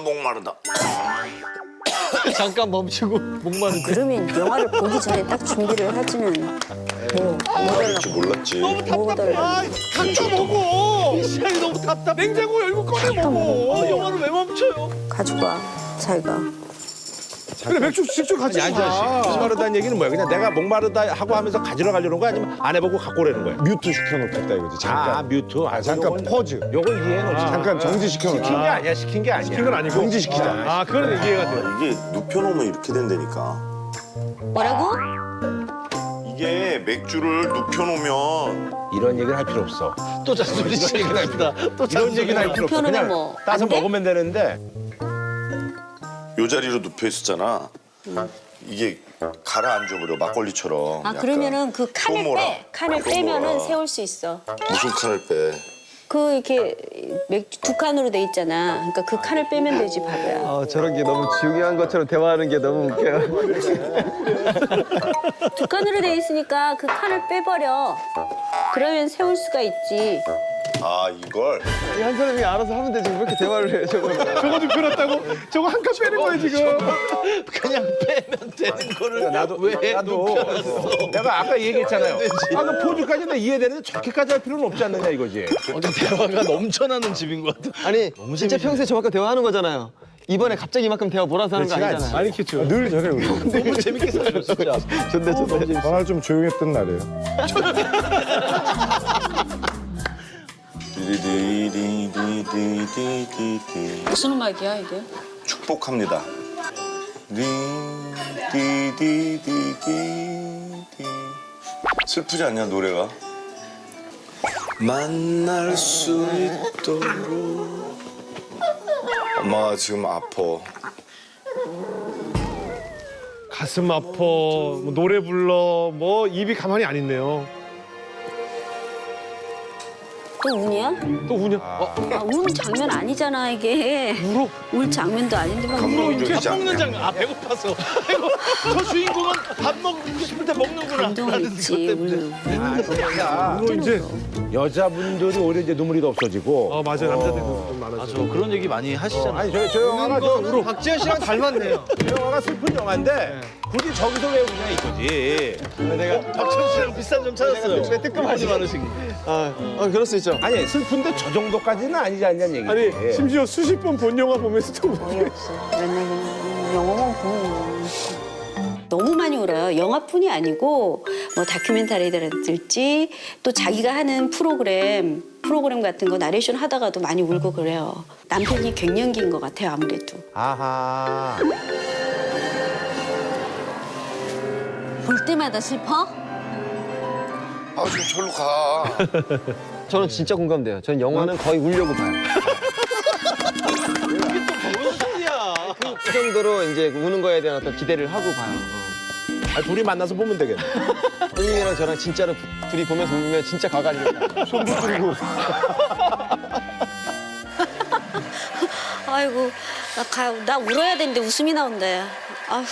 목마르다. 잠깐 멈추고 목마른. 그러면 영화를 보기 전에 딱 준비를 하지는 뭐 할지 몰랐지. 뭐 달라. 갖다 먹어. 시간이 너무 답답. 냉장고 열고 꺼내 먹어. 영화를 왜 멈춰요? 가지고 와 자기가. 그래 맥주 직접 같이 아니 아저씨 목마르다는 얘기는 뭐야? 그냥 내가 목마르다 하고 하면서 가지러 가려는 거야? 아니면 아내 보고 갖고 오라는 거야? 뮤트 시켜놓겠다 이거지. 잠깐. 아 뮤트. 잠깐 퍼즈. 요건 이해해 놓지. 잠깐 정지시켜놓자. 시킨 게 아니야. 시킨 게 아니야. 시킨 건 아니고 정지시키자. 아 그건 이해가 돼요. 이게 눕혀놓으면 이렇게 된다니까. 뭐라고? 이게 맥주를 눕혀놓으면 이런 얘기는 할 필요 없어. 또 잔소리 시작이다. 또 이런 얘기는 할 필요 없어. 눕혀놓으면 그냥 뭐, 따서 안 돼? 먹으면 되는데. 요 자리로 눕혀 있었잖아. 이게 가라앉아 버려 막걸리처럼. 아 약간. 그러면은 그 칸을 또 뭐라? 빼. 칸을 또 빼면은 뭐라. 세울 수 있어. 무슨 칸을 빼? 그 이렇게 맥주 두 칸으로 돼 있잖아. 그러니까 그 칸을 빼면 되지 바보야. 저런 게 너무 중요한 것처럼 대화하는 게 너무 웃겨요. 두 칸으로 돼 있으니까 그 칸을 빼버려. 그러면 세울 수가 있지. 아 이걸 한 사람이 알아서 하면 되지 왜 이렇게 대화를 해요 저거. 저거 눕혀놨다고? 저거 한 칸 빼는 거야 지금. 그냥 빼면 되는 거를 나도 왜 나도 눕혀놨어? 내가 아까 얘기했잖아요. 아까 포즈까지는 이해되는데 저렇게까지 할 필요는 없지 않느냐 이거지. 대화가 넘쳐나는 집인 것 같아. 아니 진짜 평소에 저만큼 대화하는 거잖아요. 이번에 갑자기 이만큼 대화 몰아서 하는 거 그렇지가 아니잖아요. 아니 그렇죠. 늘 저래 우리. 너무 재밌게 살죠 진짜. 좋네. 전날 좀 조용했던 날이에요. 디디디디디디디 무슨 음악이야 이게? 축복합니다. 리 띠디디디디. 슬프지 않냐 노래가? 만날 수 있도록. 엄마가 지금 아파. 가슴 아파, 뭐 노래 불러, 뭐 입이 가만히 안 있네요. 또 우냐? 또 우냐? 우는 장면 아니잖아 이게. 울어? 울 장면도 아닌데 막 울어. 감동적이지 밥 먹는 않냐? 장면. 아 배고파서. 아이고 저 주인공은 밥 먹고 싶을 때 먹는구나. 감동이 있지. 울는. 울어 이제. 여자분들이 오히려 이제 눈물이 더 없어지고. 맞아요. 남자들도 좀 많아져. 저 그런 얘기 많이 하시잖아요. 아니 저 영화가 박지현 씨랑 닮았네요. 저 영화가 슬픈 영화인데 굳이 저기서 왜 우냐 이거지. 내가 박찬 씨랑 비슷한 점 찾았어요. 왜 뜨끔하지? 많으신. 그럴 수 있죠. 아니 슬픈데 저 정도까지는 아니지 않냐는 얘기지. 아니 심지어 수십 번 본 영화 보면서 또 어이없어. 맨날 영화만 보면 너무 많이 울어요. 영화뿐이 아니고 뭐 다큐멘터리들지 또 자기가 하는 프로그램 같은 거 나레이션 하다가도 많이 울고 그래요. 남편이 갱년기인 것 같아요 아무래도. 아하. 볼 때마다 슬퍼? 아 좀 절로 가. 저는 진짜 공감돼요. 전 영화는 거의 울려고 봐요. 그 정도로 이제 우는 거에 대한 어떤 기대를 하고 봐요. 아, 둘이 만나서 보면 되겠네. 형님이랑 저랑 진짜로 둘이 보면서 울면 진짜 가가지고 손도 들고. 아이고 나 울어야 되는데 웃음이 나온다. 아휴.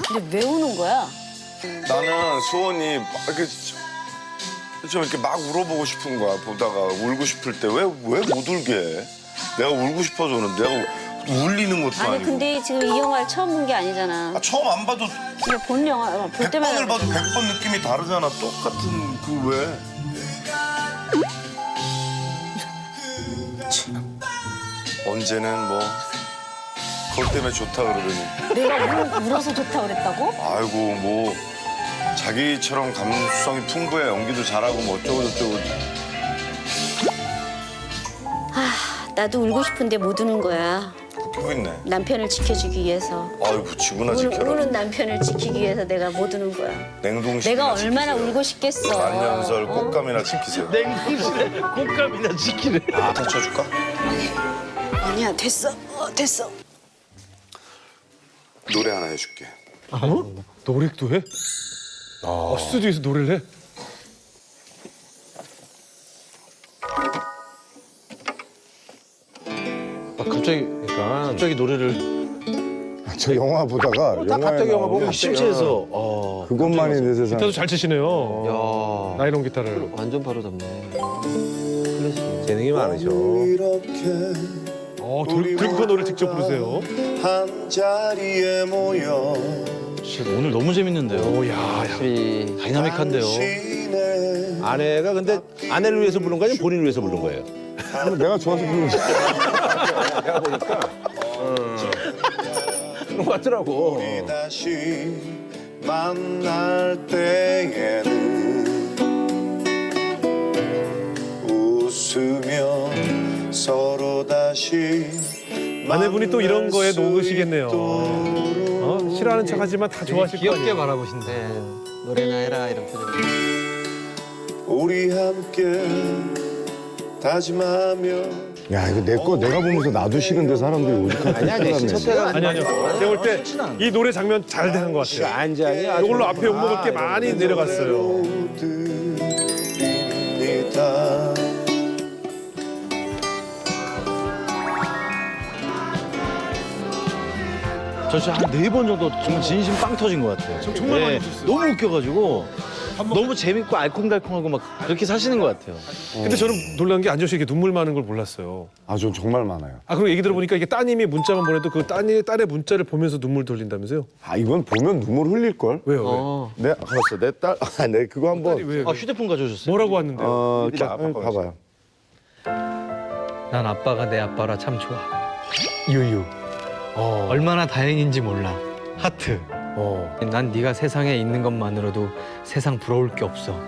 근데 왜 우는 거야? 나는 수원이 막 이렇게 좀 이렇게 막 울어보고 싶은 거야. 보다가 울고 싶을 때 왜 못 울게 해? 내가 울고 싶어서는 내가 울리는 것도 아니 아니고. 근데 지금 이 영화를 처음 본 게 아니잖아. 아, 처음 안 봐도 그냥 본 영화 볼 100번을 때마다 봐도 100번 느낌이 다르잖아. 똑같은 그 왜? 참. 언제는 뭐 그것 때문에 좋다 그러더니 내가 울어서 좋다 그랬다고? 아이고 뭐 자기처럼 감수성이 풍부해 연기도 잘하고 뭐 어쩌고 저쩌고. 나도 울고 싶은데 못 우는 거야. 웃기고 있네. 남편을 지켜주기 위해서. 아이고 지구나 우는 지켜라. 남편을 지키기 위해서 내가 못 우는 거야. 냉동실. 내가 얼마나 울고 싶겠어. 만년설 꽃감이나 지키세요. 냉동실에 곶감이나 지키래. 아, 더 쳐줄까? 아니야 됐어. 됐어. 노래 하나 해줄게. 노래도 해? 스튜디오에서 노래를 해? 갑자기 노래를 저 영화 보다가 딱 갑자기 영화 보면 심취해서. 그것만이 내 세상. 기타도 잘 치시네요. 나이론 기타를. 완전 바로 잡네. 클래식. 재능이 많으셔. 들국화 노래 직접 부르세요. 한 자리에 모여 진짜 오늘 너무 재밌는데요. 확실히 다이나믹한데요. 아내가 근데 아내를 위해서 부른 거 아니면 본인을 위해서 부른 거예요? 내가 좋아서 부르는 거야. 내가 보니까 그런 거 같더라고. 다시 만날 때에는 웃으며 서로 다시 아내분이 또 이런 거에 녹으시겠네요. 싫어하는 척하지만 다 좋아하실 거 귀엽게 아니에요. 바라보신대. 노래나 해라 이런 표정. 우리 함께 다짐하며. 야 이거 내 거 내가 보면서 나도 싫은데 사람들이 오죽하면 아니야, 첫째가 아니요. 내가 볼 때 이 노래 장면 잘 된 것 같아요. 안전이 이걸로 앞에 욕먹을 게 많이 내려갔어요. 드립니다. 저 진짜 한 4번 정도 정말 진심 빵 터진 것 같아요. 정말 많이 웃었어요. 너무 웃겨가지고 너무 재밌고 알콩달콩하고 막 그렇게 사시는 것 같아요. 근데 저는 놀란 게 안정 씨 이렇게 눈물 많은 걸 몰랐어요. 전 정말 많아요. 그리고 얘기 들어보니까 이게 따님이 문자만 보내도 그 딸의 문자를 보면서 눈물 돌린다면서요? 이건 보면 눈물 흘릴 걸. 왜요? 내 알았어 내 딸. 내 그거 한번. 왜? 휴대폰 가져오셨어요? 뭐라고 왔는데요? 봐봐요. 난 아빠가 내 아빠라 참 좋아. 유유. 얼마나 다행인지 몰라. 하트. 난 네가 세상에 있는 것만으로도 세상 부러울 게 없어.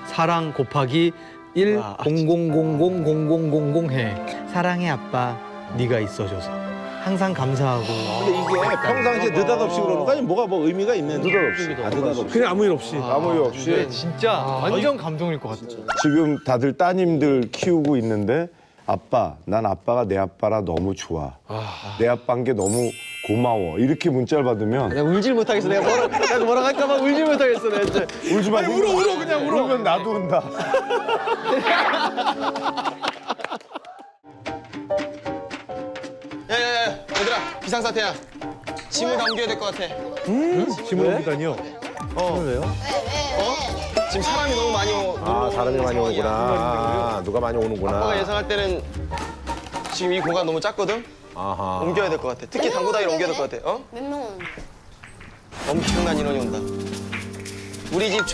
사랑 곱하기 1 00000000 해. 사랑해 아빠. 네가 있어줘서 항상 감사하고. 근데 이게 평상시에 느닷없이 그러는 거 아니면 뭐가 뭐 의미가 있는? 느닷없이. 아, 느닷없이. 그냥 아무 일 없이. 아무 일 없이. 네, 진짜 완전 감동일 것 같아. 지금 다들 따님들 키우고 있는데 아빠, 난 아빠가 내 아빠라 너무 좋아. 내 아빠인 게 너무 고마워. 이렇게 문자를 받으면 내가 울질 못하겠어. 내가 뭐라 할까봐 울질 못하겠어. 내가 진짜. 울지 마. 울어 그냥 울어. 울면 나도 운다. 야야야, 얘들아 비상사태야. 짐을 옮겨야 될 것 같아. 짐을 옮기다니요. 지금 사람이 너무 많이 아, 사람이 많이 오는구나. 아, 누가 많이 오는구나. 아빠가 예상할 때는 지금 이 공간 너무 작거든. 아하. 옮겨야 될 것 같아. 특히 당구다리를 옮겨야 될 것 같아. 어? 몇 명 오는데? 엄청난 인원이 온다. 우리 집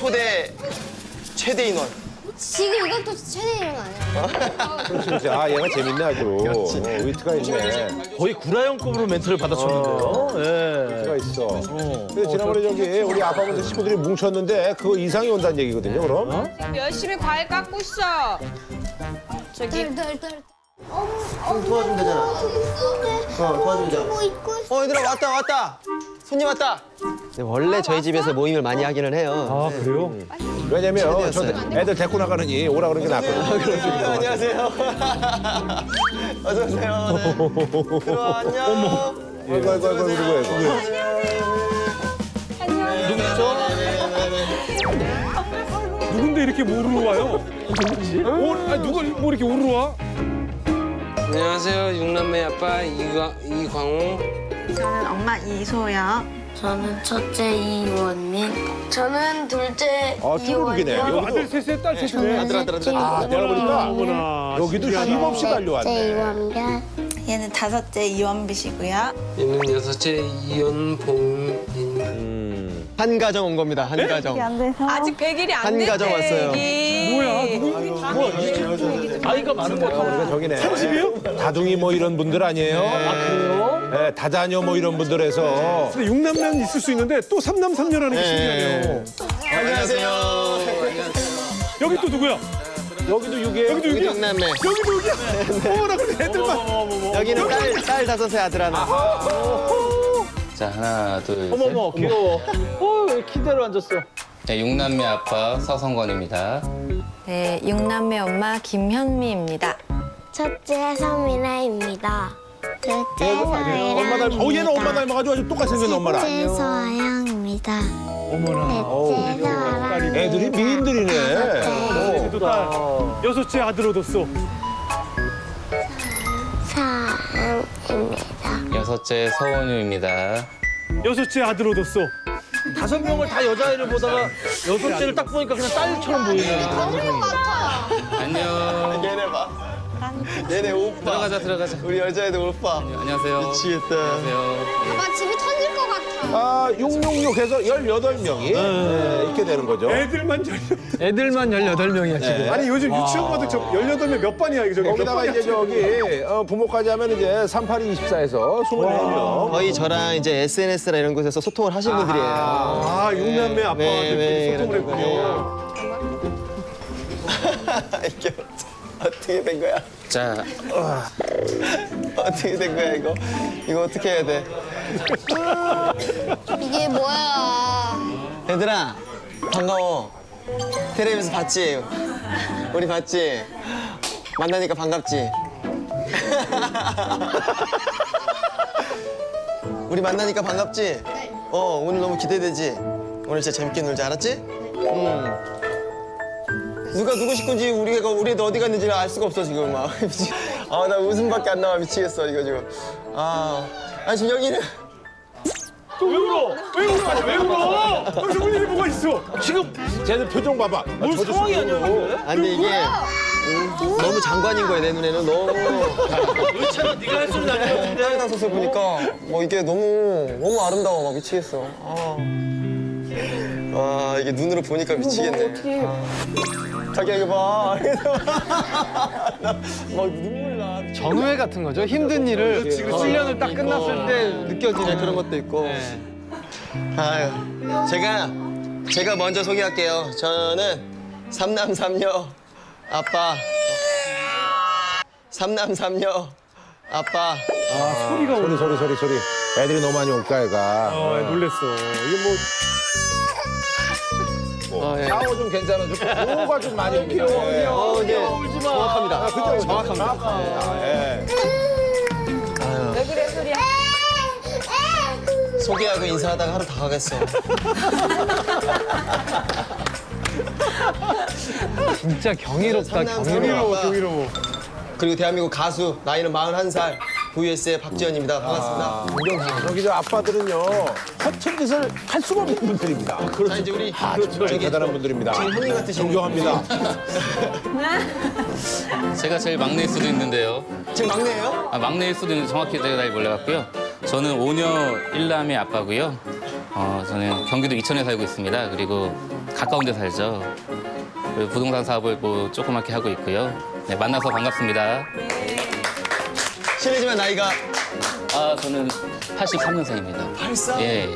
최대 인원. 지금 이것도 최대 이런 거 아니야? 그렇지, 그렇지. 아, 얘가 재밌네 아주. 위트가 있네. 거의 구라형급으로 멘트를 받아쳤는데요. 예. 위트가 있어. 근데 지난번에 저기 우리 아빠분들 식구들이 뭉쳤는데 그거 이상이 온다는 얘기거든요, 그럼? 열심히 과일 깎고 있어. 저기 도와주면 되잖아. 도와주면 되잖아. 얘들아 왔다. 손님 왔다. 원래 저희 집에서 모임을 많이 하기는 해요. 아 그래요? 왜냐면 저 애들 데리고 나가느니 오라 그러는 게 낫거든. 안녕하세요. 어서 오세요. 네. 들어와 안녕. 아이고, 그리고 누군데 이렇게 우르르 와요? 누구지? 아니 누가 뭐 이렇게 우르르 와? 안녕하세요. 육남매 아빠 이광호. 저는 엄마 이소야. 저는 첫째 이원민. 저는 둘째 아, 쭈루룩이네. 아들 셋에 딸 셋이네. 아, 내가 보니까 어머나. 여기도 쉼없이 달려왔네. 이원별. 얘는 다섯째 이원빗이고요. 얘는 여섯째 이연봉인. 한 가정 온 겁니다. 한 가정. 아직 100일이 안 한 됐대. 가정 왔어요. 아이가 많은 것 같아. 우리가 저기네. 30이요? 다둥이 뭐 이런 분들 아니에요? 아, 그래요? 네, 다자녀 뭐 이런 분들에서. 근데 6남매는 있을 수 있는데 또 3남 3녀라는 게 신기하네요. 안녕하세요. 여기 또 누구야? 여기도 6이에요? 여기도 6이야? 육남매. 여기도 6이야? 어머나 그래 애들만. 여기는 딸 5의 아들 하나. 자 하나 둘 셋. 어머머 귀여워. 왜 키대로 앉았어? 네, 육남매 아빠 서성건입니다. 네, 육남매 엄마 김현미입니다. 첫째 서미라입니다. 둘째 엄마 닮아. 얘는 엄마 닮아가지고 아주 똑같이 생긴 엄마랑. 셋째 서아영입니다. 어머나. 넷째 사랑. 애들이 미인들이네. 또 딸. 여섯째 아들 얻었어. 사랑입니다. 여섯째 서원유입니다. 여섯째 아들 얻었어. 5명을 다 여자애를 보다가 6째를 딱 보니까 그냥 딸처럼 보이네. 안녕. 얘네 봐. 얘네 오빠. 들어가자. 우리 여자애들 오빠. 안녕하세요. 미치겠다. 안녕하세요. 아빠 집이 터질 것 같아. 아, 666해서 18명이 있게 되는 거죠. 애들만 18. 애들만 18명이야 지금. 아니 요즘 유치원 가도 저 18명 몇 반이야 이게 저기. 거기다가 이제 저기 부모까지 하면 이제 3824에서 24명. 거의 저랑 이제 SNS나 이런 곳에서 소통을 하신 분들이에요. 아 6남매 아빠한테 소통을 했군요. 이게 어떻게 된 거야? 자 어떻게 된 거야 이거? 이거 어떻게 해야 돼? 이게 뭐야? 얘들아 반가워. 텔레비에서 봤지? 우리 봤지? 만나니까 반갑지? 우리 만나니까 반갑지? 오늘 너무 기대되지? 오늘 진짜 재밌게 놀자 알았지? 누가 누구실 건지 우리가 어디 갔는지 알 수가 없어 지금 막. 나 웃음밖에 안 나와 미치겠어 이거 지금. 지금 여기는 왜 울어? 왜 울어? 여기서 울 일이 뭐가 있어? 지금 쟤들 표정 봐봐. 뭘 상황이 아니야 이게? 근데 이게 너무 장관인 거야 내 눈에는 너무. 그렇잖아 네가 할 소리는 아닌 것 같은데. 땅에 서서 보니까 이게 너무 아름다워 막 미치겠어. 이게 눈으로 보니까 미치겠네. 자기야 이거 봐. 막 눈물 나. 전우회 같은 거죠. 힘든 일을 훈련을 딱 끝났을 때 느껴지는 그런 것도 있고. 아유, 제가 먼저 소개할게요. 저는 3남 3녀 아빠. 3남 3녀 아빠. 소리가 오네. 소리. 애들이 너무 많이 올까 애가. 놀랬어. 이게 뭐 샤워 좀 괜찮아지고 뭐가 좀 많이 옵니다. 네, 정확합니다. 그죠? 정확합니다. 예. 왜 그래 소리야? 소개하고 인사하다가 하루 다 가겠어. 진짜 경이롭다, 경이로워. 경이로워. 그리고 대한민국 가수 나이는 41살 VS의 박지현입니다. 반갑습니다. 저기 저 아빠들은요 허튼 짓을 할 수가 없는 분들입니다. 자 이제 우리 정말 대단한 분들입니다. 지금 형님 같으신 존경합니다. 제가 제일 막내일 수도 있는데요. 지금 막내예요? 막내일 수도 있는데 정확히 제가 잘 몰라갖고요. 저는 5녀 1남의 아빠고요. 저는 경기도 이천에 살고 있습니다. 그리고 가까운 데 살죠. 그리고 부동산 사업을 뭐 조그맣게 하고 있고요. 네, 만나서 반갑습니다. 실례지만 나이가 저는 83년생입니다. 84? 예.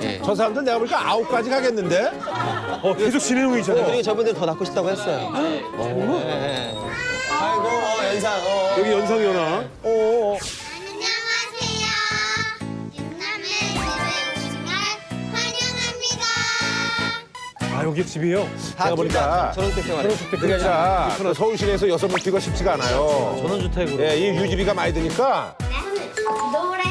예. 저 사람들 내가 보니까 9까지 가겠는데? 계속 진행형이잖아요. 그리고 저분들 더 낳고 싶다고 했어요. 네. 아이고 연상. 여기 연상이 오나? 안녕하세요. 윤남의 집에 오신 걸 환영합니다. 아 여기 집이에요? 제가 보니까 저런 생활. 그게 아니라 그 서울시내에서 6명 뛰기가 쉽지가 않아요. 전원주택으로. 예, 이 유지비가 많이 드니까 노래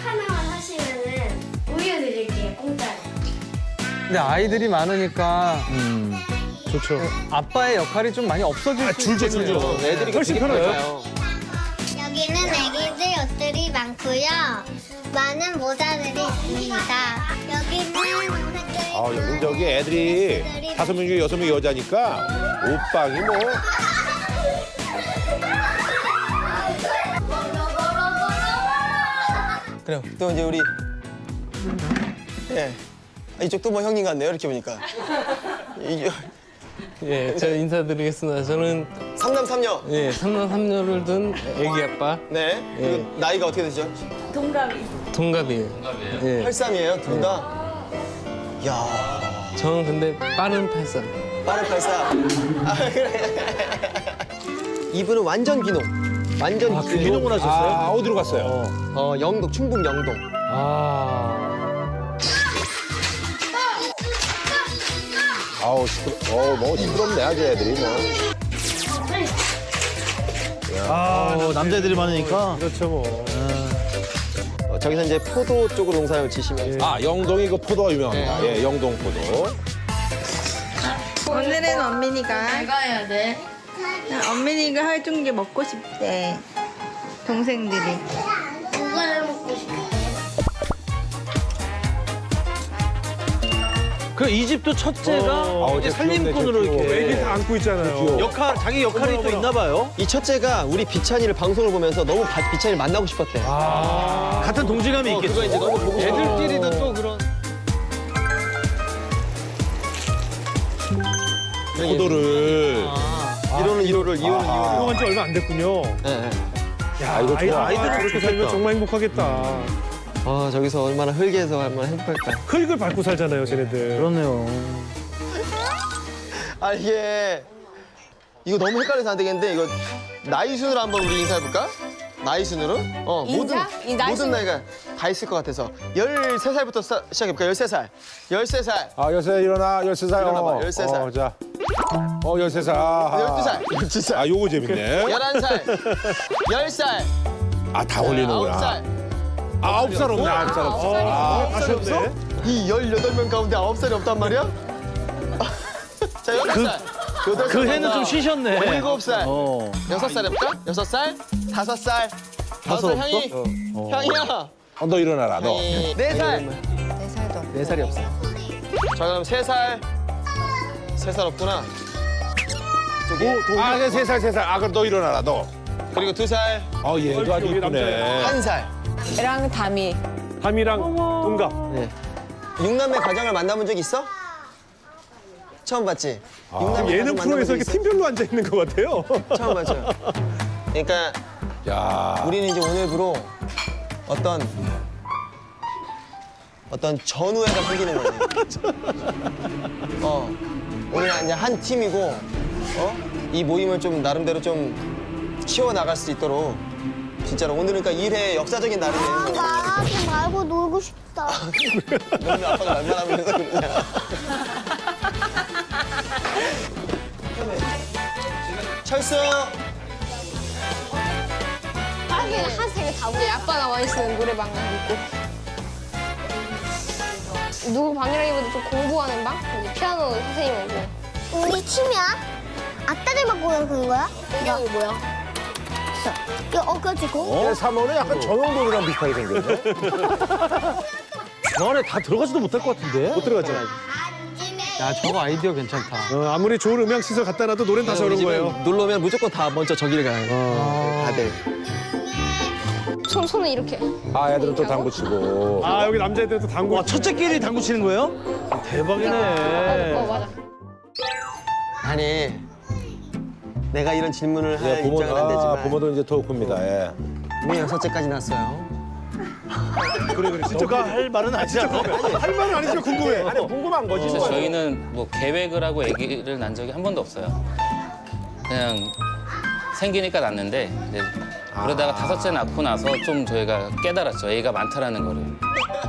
하나만 하시면은 우유 드릴게요. 공짜로. 근데 아이들이 많으니까 좋죠. 아빠의 역할이 좀 많이 없어질 수 있겠네요. 애들이 훨씬 되게 편하죠. 편해요. 여기는 애기들 옷들이 많고요. 많은 모자들이 있습니다. 여기는 여긴 저기 애들이 5명 중에 6명이 여자니까 옷방이 뭐 그래요. 또 이제 우리 이쪽도 뭐 형님 같네요. 이렇게 보니까. 예, 제가 인사드리겠습니다. 저는 삼남 삼녀. 예, 3남 3녀를 둔 애기 아빠 네. 그리고 나이가 어떻게 되죠? 동갑이에요. 예. 83이에요. 둘 다. 야, 저는 근데 빠른 83. 빠른 84. 그래. 이분은 완전 귀농. 완전 귀농을 하셨어요? 어디로 갔어요? 영동, 충북 영동. 아우 뭐 시끄럽네 아주 애들이 뭐. 남자애들이 많으니까. 그렇죠 뭐. 저기서 이제 포도 쪽으로 농사를 지시면서. 영동이 그 포도가 유명합니다. 예, 영동 포도. 오늘은 언민이가 가야 돼. 언민이가 해준 게 먹고 싶대. 동생들이. 누가 먹고 싶어? 그 이 집도 첫째가 이제 살림꾼으로 귀여워. 이렇게 애기 다 안고 있잖아요. 자기 역할이 또 있나 봐요. 이 첫째가 우리 비찬이를 방송을 보면서 너무 비찬이를 만나고 싶었대. 같은 동질감이 있겠죠. 그거 이제 너무 보고 싶어. 애들끼리도 또 그런. 포도를. 1호는 1호를, 2호는 2호를. 결혼한 지 얼마 안 됐군요. 네. 야, 이거 좋아. 아이들은 저렇게 살면 정말 행복하겠다. 저기서 얼마나 흙에서 얼마나 행복할까. 흙을 밟고 살잖아요, 쟤네들. 그러네요. 이거 너무 헷갈려서 안 되겠는데 이거 나이 순으로 한번 우리 인사해볼까? 나이 순으로? 모든 나이가 다 있을 것 같아서 13살부터 시작해볼까? 13살. 13살. 13살 일어나 13살. 일어나봐, 13살. 자. 13살. 12살. 요거 재밌네. 11살. 10살. 다 올리는구나. 9살. 9살 없네. 9살 없어. 다시 없어? 이 18명 가운데 9살이 없단 말이야? 자, 8살. 그 해는 좀 쉬셨네. 7살. 6살 해볼까? 6살. 5살. 5살 형이. 형이야. 너 일어나라, 너. 4살. 4살도. 4살이 없어. 자, 그럼 3살. 3살 없구나. 저기. 3살. 그럼 너 일어나라, 너. 그리고 2살. 얘도 아주 이쁘네. 1살. 얘랑 담이. 담이랑 동갑. 육남매 가장을 만나본 적 있어? 처음 봤지? 육남매 예능 가장 프로에서 만나본 이렇게 적 팀별로 앉아 있는 것 같아요. 있어? 처음 봤죠? 그러니까 야. 우리는 이제 오늘부로 어떤 전우회가 생기는 거지. 오늘 이제 한 팀이고, 이 모임을 좀 나름대로 좀 치워 나갈 수 있도록 진짜로 오늘은 그러니까 일의 역사적인 날이네. 말하지 말고 놀고 싶다. 너는 아빠가 말만 하면 해서 그러냐. 철수. 하세요 다 우리 아빠가 많이 쓰는 노래방 있고. 누구 방이라기보다 좀 공부하는 방? 이제 피아노 선생님 오고. 우리 팀이야? 악다리만 공연하는 거야? 이거 뭐야? 이거 엇가지고. 내 사모는 약간 전용돈이랑 비슷하게 생겼네. 저 안에 다 들어가지도 못할 것 같은데? 못 들어가죠. 야 저거 아이디어 괜찮다. 아무리 좋은 음향 시설 갖다 놔도 노래는 다 저런 거예요. 놀러 오면 무조건 다 먼저 저기를 가요. 다들. 손을 이렇게. 아, 애들은 또 당구 치고. 아 여기 남자애들도 당구. 와 첫째끼리 당구 치는 거예요? 대박이네. 맞아. 아니 내가 이런 질문을 할 예, 입장은 안 되지만 부모도 이제 토크입니다. 예. 왜 6째까지 났어요? 그래. 너가 할 말은 아니지 않아? 할 말은 아니지만 궁금해. 아니, 궁금한 거지. 그래서 저희는 뭐 계획을 하고 아기를 낳은 적이 한 번도 없어요. 그냥 생기니까 낳는데 이제 그러다가 5째 낳고 나서 좀 저희가 깨달았죠. 애가 많다라는 거를.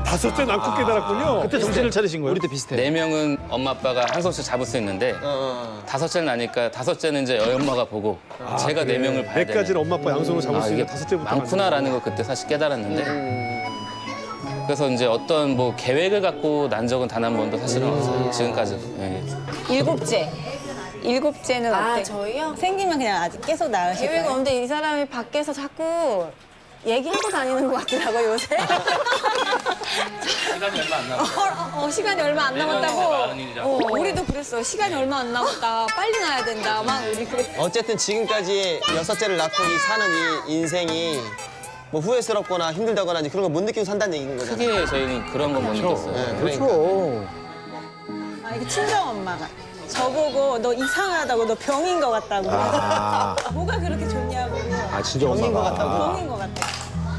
5째 낳고 깨달았군요. 그때 정신을 차리신 거예요? 우리 때 비슷해. 4명은 엄마 아빠가 한 손씩 잡을 수 있는데 5째를 낳으니까 5째는 이제 엄마가 보고 제가 4명을 봐야 되는. 4가지를 엄마 아빠 양손으로 잡을 수 이게 있는 5째부터 많구나라는 걸 그때 사실 깨달았는데 그래서 이제 어떤 뭐 계획을 갖고 난 적은 단 한 번도 사실은 없어요. 지금까지도. 예. 7째. 7째는 어때? 저희요? 생기면 그냥 아직 계속 낳으실 계획은 거예요? 없는데 이 사람이 밖에서 자꾸 얘기하고 다니는 것 같더라고요, 요새. 시간이 얼마 안 남았어. 시간이 얼마 안 많은 남았다고. 일이라고. 우리도 그랬어. 시간이 얼마 안 남았다. 빨리 나야 된다. 막 우리 그랬어. 어쨌든 지금까지 6째를 낳고 사는 이 인생이 뭐 후회스럽거나 힘들다거나 이제 그런 거 못 느끼고 산다는 얘기인 거잖아요. 크게 저희는 그런 건 못 느꼈어요. 네, 그렇죠. 아, 이게 친정 엄마가. 저보고 너 이상하다고, 너 병인 것 같다고. 뭐가 그렇게 좋냐고. 아, 진짜 병인 것 엄마가. 같다고? 병인 것 같아.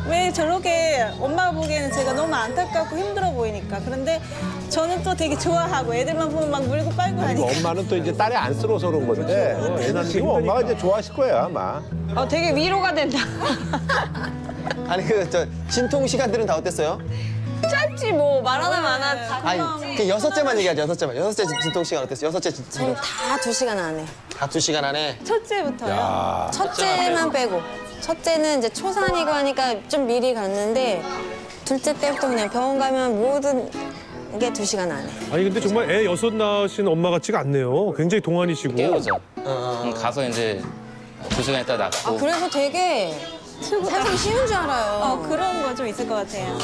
왜 저렇게 엄마 보기에는 제가 너무 안타깝고 힘들어 보이니까. 그런데 저는 또 되게 좋아하고 애들만 보면 막 물고 빨고 아니, 하니까. 엄마는 또 이제 딸이 안쓰러워서 그런 건데. 지금 엄마가 이제 좋아하실 거예요, 아마. 되게 위로가 된다. 아니 그 저 진통 시간들은 다 어땠어요? 짧지 뭐 말하나 마나. 아니 그 6째만 얘기하죠. 6째 진통 시간 어땠어요? 6째 진통 다 2시간 안에. 다 2시간 안에. 첫째부터요? 첫째만 빼고. 첫째는 이제 초산이고 하니까 좀 미리 갔는데 둘째 때부터 그냥 병원 가면 모든 게 2시간 안에. 아니 근데 정말 애 6 낳으신 엄마 같지가 않네요. 굉장히 동안이시고. 깨우죠. 가서 이제 2시간 있다 낳고. 그래서 되게 세상 쉬운 줄 알아요. 그런 거 좀 있을 것 같아요.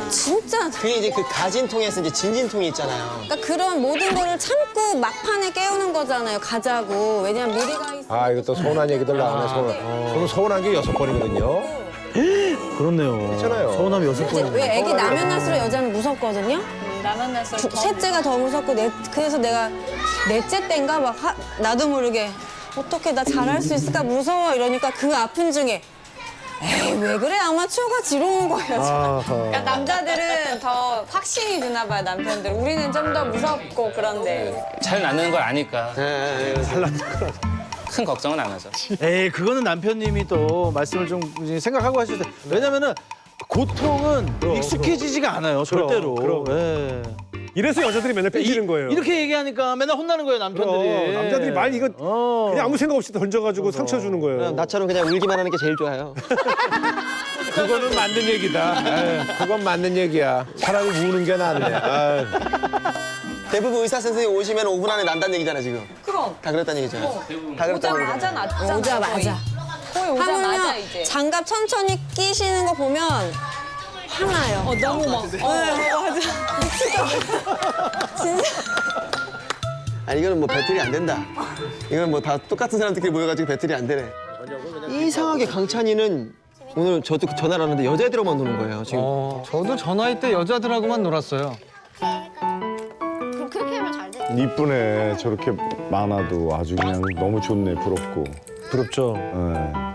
진짜. 그게 이제 그 가진통에서 이제 진진통이 있잖아요. 그러니까 그런 모든 거를 참고 막판에 깨우는 거잖아요. 가자고. 왜냐면 미리가 있어. 아, 이거 또 서운한 얘기들 나오네, 서운. 저는 서운한 게 6번이거든요. 그렇네요. 괜찮아요. 서운하면 6번. 왜 애기 나면 날수록 여자는 무섭거든요. 나만 날수록 셋째가 더 무섭고 그래서 내가 넷째 때인가 막 나도 모르게 어떻게 나 잘할 수 있을까 무서워 이러니까 그 아픈 중에 에이 왜 그래 아마추어가 지러운 거예요. 그러니까 남자들은 더 확신이 드나 봐요 남편들. 우리는 좀 더 무섭고 그런데. 잘 낳는 걸 아니까. 큰 걱정은 안 하죠. 에이 그거는 남편님이 또 말씀을 좀 생각하고 하셔야 돼. 왜냐면은 고통은 익숙해지지가 않아요 절대로. 그럼. 예. 이래서 여자들이 맨날 삐지는 거예요. 이렇게 얘기하니까 맨날 혼나는 거예요 남편들이. 남자들이 말 이거 그냥 아무 생각 없이 던져가지고 상처 주는 거예요. 나처럼 그냥 울기만 하는 게 제일 좋아요. 그거는 맞는 얘기다. 아유, 그건 맞는 얘기야. 차라리 우는 게 낫네. 아유. 대부분 의사 선생님 오시면 5분 안에 난다는 얘기잖아 지금. 그럼. 다 그랬다는 얘기잖아. 다 그랬다는 얘기잖아. 낳잖아. 오자마자. 거의 오자마자 하물며 이제. 장갑 천천히 끼시는 거 보면 화나요. 너무 막. 맞아. 진짜. 아니 이거는 뭐 배틀이 안 된다. 이건 뭐 다 똑같은 사람들끼리 모여가지고 배틀이 안 되네. 이상하게 강찬이는 오늘 저도 전화를 하는데 여자애들하고만 노는 거예요 지금. 저도 저 나이 때 여자들하고만 놀았어요. 그렇게 하면 잘 돼. 이쁘네. 저렇게 많아도 아주 그냥 너무 좋네. 부럽고. 부럽죠. 예.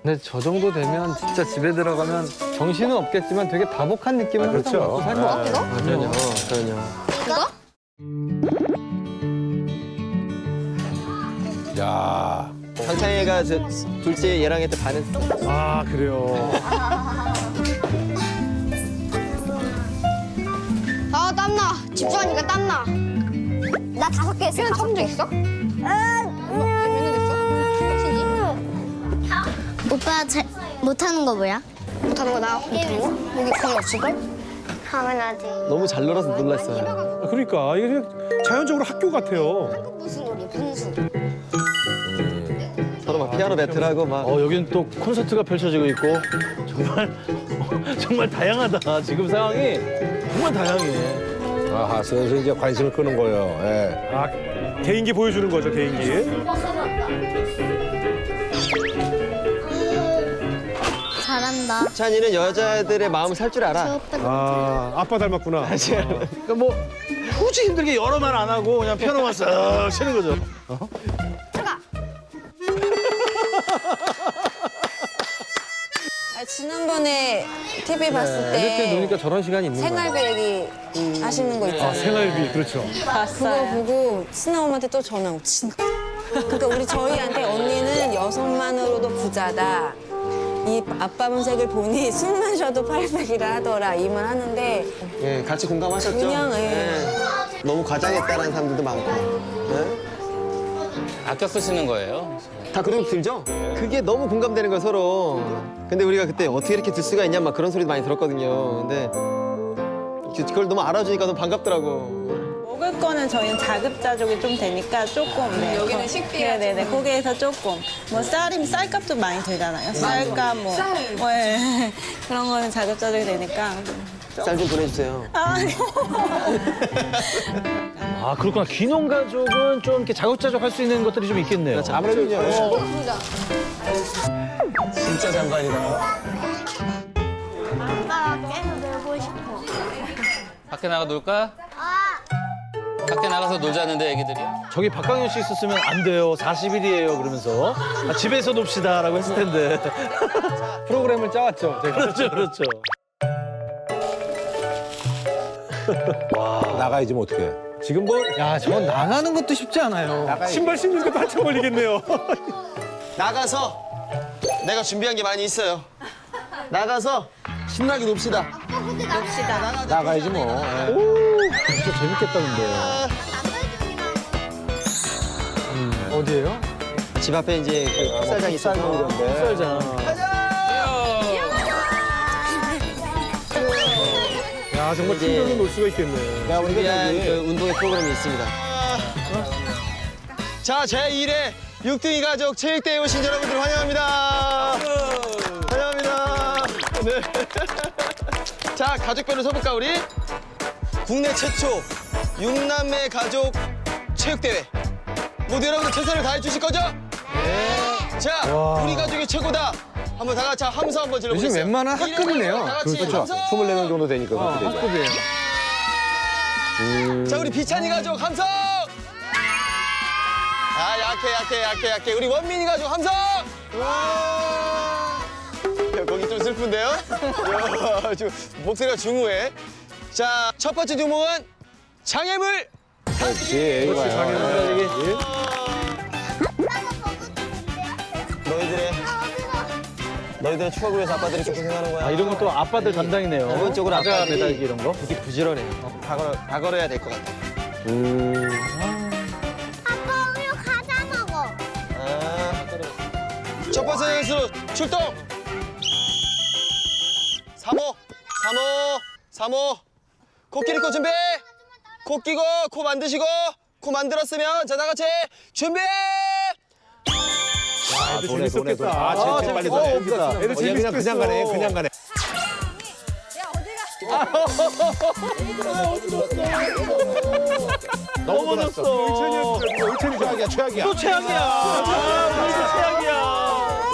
근데 저 정도 되면 진짜 집에 들어가면 정신은 없겠지만 되게 다복한 느낌을 항상 그렇죠. 갖고 살것 같아요. 그럼요. 그럼요. 그거? 야. 상혜가 둘째 얘랑 했을 때 반했어. 아 그래요. 아 땀나. 집중하니까 땀나. 나 5개 했어. 수현 처음 적 있어? 몇년 됐어? 확실히? 오빠 잘 못하는 거 뭐야? 못하는 거 나 못하는 거? 여기 거의 없을걸? 당연하지. 너무 잘 놀아서 놀랐어요. 그러니까 이게 그냥 자연적으로 학교 같아요. 무슨 놀이? 분수. 서로 막 피아노 배틀하고 막. 여기는 또 콘서트가 펼쳐지고 있고 정말 다양하다. 지금 상황이 정말 다양해. 아하, 슬슬 이제 관심을 끄는 거예요. 예. 아 개인기 보여주는 거죠 개인기. 잘한다. 찬이는 여자들의 마음을 살 줄 알아. 아 아빠 닮았구나. 그러니까 뭐 굳이 힘들게 여러 말 안 하고 그냥 피아노만 쓱 치는 거죠. 지난번에 TV 봤을 때 이렇게 노니까 저런 시간이 있는 거야. 생활비 얘기 하시는 거 있잖아요. 생활비 그렇죠. 그거 보고 친엄마한테 또 전화 오고 그러니까 우리 저희한테 언니는 여성만으로도 부자다. 이 아빠 본색을 보니 술 마셔도 800이라 하더라 이 말 하는데 예, 같이 공감하셨죠? 그냥, 너무 과장했다는 사람들도 많고. 예? 아껴 쓰시는 거예요. 다 그런 거 들죠? 그게 너무 공감되는 거야 서로. 근데 우리가 그때 어떻게 이렇게 들 수가 있냐 막 그런 소리도 많이 들었거든요. 근데 그걸 너무 알아주니까 너무 반갑더라고. 먹을 거는 저희는 자급자족이 좀 되니까 조금. 네. 여기는 식비야. 네네네. 거기에서 조금. 뭐 쌀값도 많이 들잖아요. 쌀값 뭐. 네. 그런 거는 자급자족이 되니까. 쌀 좀 보내주세요. 아 그렇구나. 귀농 가족은 좀 이렇게 자급자족 할 수 있는 것들이 좀 있겠네요. 아무래도 이제 진짜 장관이다. 아빠가 계속 놀고 싶어. 밖에 나가 놀까? 밖에 나가서 놀자는데 애기들이요. 저기 박강현 씨 있었으면 안 돼요. 40일이에요. 그러면서 집에서 놉시다라고 했을 텐데 프로그램을 짜왔죠. 제가. 그렇죠, 그렇죠. 나가야지 뭐 어떡해. 지금 뭐 야, 저건 나가는 것도 쉽지 않아요. 신발 신는 것도 한참 걸리겠네요. 나가서 내가 준비한 게 많이 있어요. 나가서 신나게 놉시다. 나가야지 뭐. 진짜 재밌겠다 근데. 어디예요? 집 앞에 이제 그 풋살장이 있어서. 풋살장. 야 정말 친구로 놀 수가 있겠네. 야, 우리가 준비한 저기 그 운동회 프로그램이 있습니다. 자, 제1회 6등이 가족 체육대회 오신 여러분들 환영합니다. 환영합니다. 네. 자, 가족별로 서볼까 우리? 국내 최초 6남매 가족 체육대회. 모두 여러분들 최선을 다해 주실 거죠? 네. 자, 우리 가족이 최고다. 한번 다 같이 함성 한번 질러보겠습니다. 요즘 웬만한 학급이네요. 다 같이 그렇죠. 함성! 24명 정도 되니까 그렇게 되죠. 학급이에요. 자, 우리 비찬이 가족 함성! 아, 약해. 우리 원민이 가족 함성! 야, 거기 좀 슬픈데요? 야, 지금 목소리가 중후해. 자, 첫 번째 종목은 장애물 그렇지. 이거야. 너희들의 추억을 위해서 아빠들이 이렇게 고생하는 거야. 아 이런 것도 아빠들 담당이네요. 기본적으로 과자 아빠들이 매달기 이런 거. 되게 부지런해. 다 걸어야 될 것 같아. 아빠 우유 과자 먹어. 첫 번째 선수 출동! 3호. 코끼리 코 준비! 코 끼고, 코 만드시고, 코 만들었으면 자, 다 같이 준비! 애들 재밌었겠다. 아, 재밌 빨리 돼. 애들 재밌겠어. 그냥 가네. 넘어졌어. 최악이야, 최악이야. 또 최악이야. 아, 최악이야.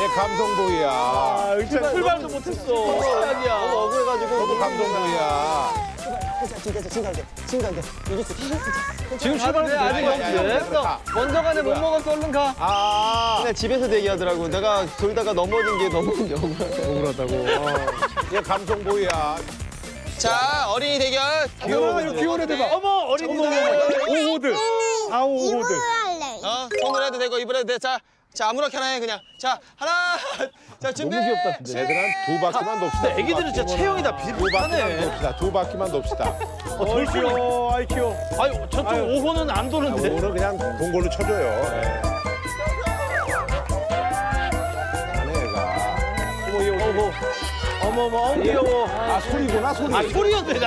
얘 감성보이야. 출발도 못했어. 최악이야. 너무 억울해가지고. 너도 감성보이야. 지금 출발도 아직 없어. 먼저 가네 못 먹었어. 얼른 가. 그냥 집에서 얘기하더라고. 내가 돌다가 넘어진 게 너무 억울하다고. 얘 감성보이야. 자, 어린이 대결. 귀여운 애들 봐. 어머 어린이들. 5호들. 4, 5호들. 할래. 손으로 해도 되고 입으로 해도 돼. 자, 자 아무렇게나 해 그냥. 자 하나. 자 준비. 너무 귀엽다. 근데 애들 한 두 바퀴만 놉시다. 애기들은 진짜 체형이 다 비슷하네. 두 바퀴만 놉시다. 덜 귀여워. 아이 귀여워. 아유 저쪽 5호는 안 도는데. 오늘 그냥 동골로 쳐줘요. 예. 안해 얘가. 어머 귀여워. 아 소리구나 소리. 아 소리였네.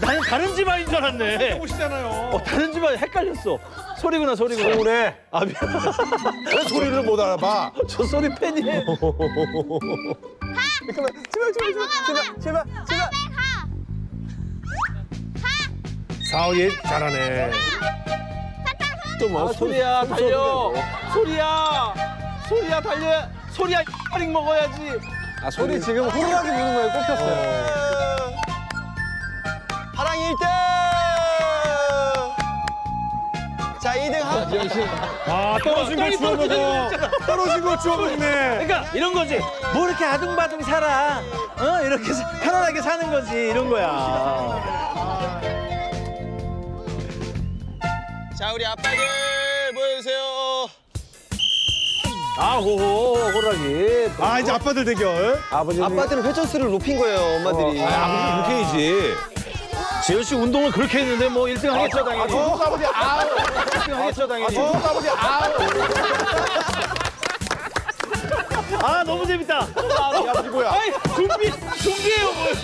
나는 다른 집안인 줄 알았네. 보시잖아요. 다른 집안 헷갈렸어. 소리구나. 서운해. 아 미안. 왜 소리를 못 알아봐? 저 소리 팬이에요. 제발. 사오예 잘하네. 또뭐 소리야 달려. 소리야 달려. 소리야 파링 먹어야지. 아 소리 지금 호루라기 부는 거에 꼽혔어요. 하랑이 1등. 자 2등 아 떨어진 거 주워 먹어. 떨어진 거 주워 먹네. 그러니까 이런 거지. 뭐 이렇게 아둥바둥 살아. 이렇게 편안하게 사는 거지. 이런 거야. 자 우리 아빠들 모여주세요. 아 호랑이. 아 이제 아빠들 대결. 아빠들은 회전수를 높인 거예요 엄마들이. 아버지 이렇게 해야지. 재현 씨 운동을 그렇게 했는데 뭐 1등 하겠죠 당연히. 아버지 아우. 1등 하겠죠 당연히. 아버지 아우. 아 너무 재밌다. 이 아버지 뭐야? 아이 좀비예요 뭐요?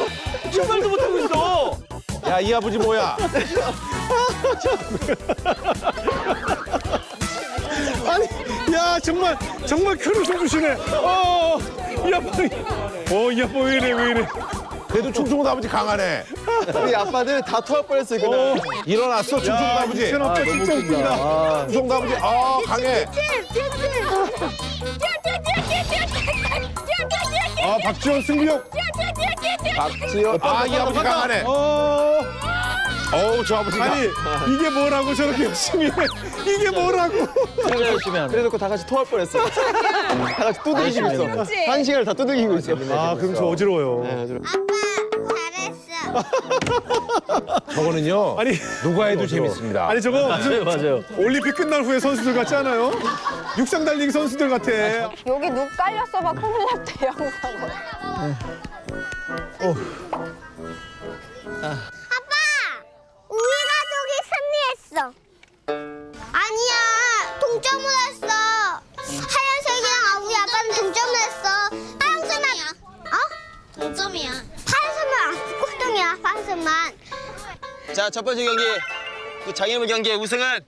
출발도 못하고 있어. 야 이 아버지 뭐야? 아니 야 정말 큰 웃음 주시네. 이 아빠. 이 아빠 왜 이래. 그래도 충청도 아버지 강하네. 우리 아빠들 다 토할 뻔했어요 그날. 일어났어 충청도 아버지. 이천 아빠 진짜 웃긴다. 충청도 아버지 강해. 아 박지원 승부욕. 박지현. 이 아버지 강하네. 어우 저 아버지가. 아니 이게 뭐라고 저렇게 열심히 해. 이게 뭐라고. 진짜 열심히 하네. 그래놓고 다 같이 토할 뻔했어. 다 같이 두들기고 있어. 한 시간을 다 두들기고 있어. 아 그럼 저 어지러워요. 저거는요. 아니 누가 해도 재밌습니다. 아니 저거 무슨 맞아요. 올림픽 끝난 후에 선수들 같지 않아요? 육상 달리기 선수들 같아. 여기 눈 깔렸어 봐 큰일 났대 영상으로. 아빠 우리 가족이 승리했어. 아니야 동점을 했어. 하얀색이랑 우리 아빠는 동점을 했어. 파란색만 동점이야. 파란색만 꼴등이야 파란색만. 자 첫 번째 경기 그 장애물 경기의 우승은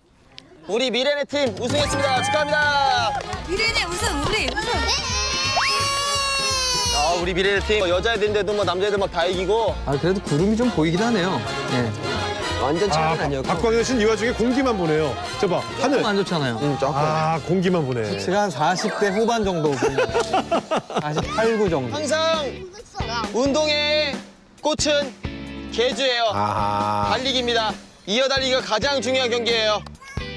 우리 미래네 팀 우승했습니다. 축하합니다. 미래네 우승 우리 우승. 우리 미래네 팀 여자애들인데도 뭐 남자애들 막 다 이기고. 아 그래도 구름이 좀 보이긴 하네요. 예. 완전 차는 아니었고. 박광현 씨는 이 와중에 공기만 보네요. 저봐 하늘. 안 좋잖아요. 아 공기만 보네. 제가 한 40대 후반 정도. 48, 9 정도. 항상 운동의 꽃은 개주예요. 달리기입니다. 이어 달리기가 가장 중요한 경기예요.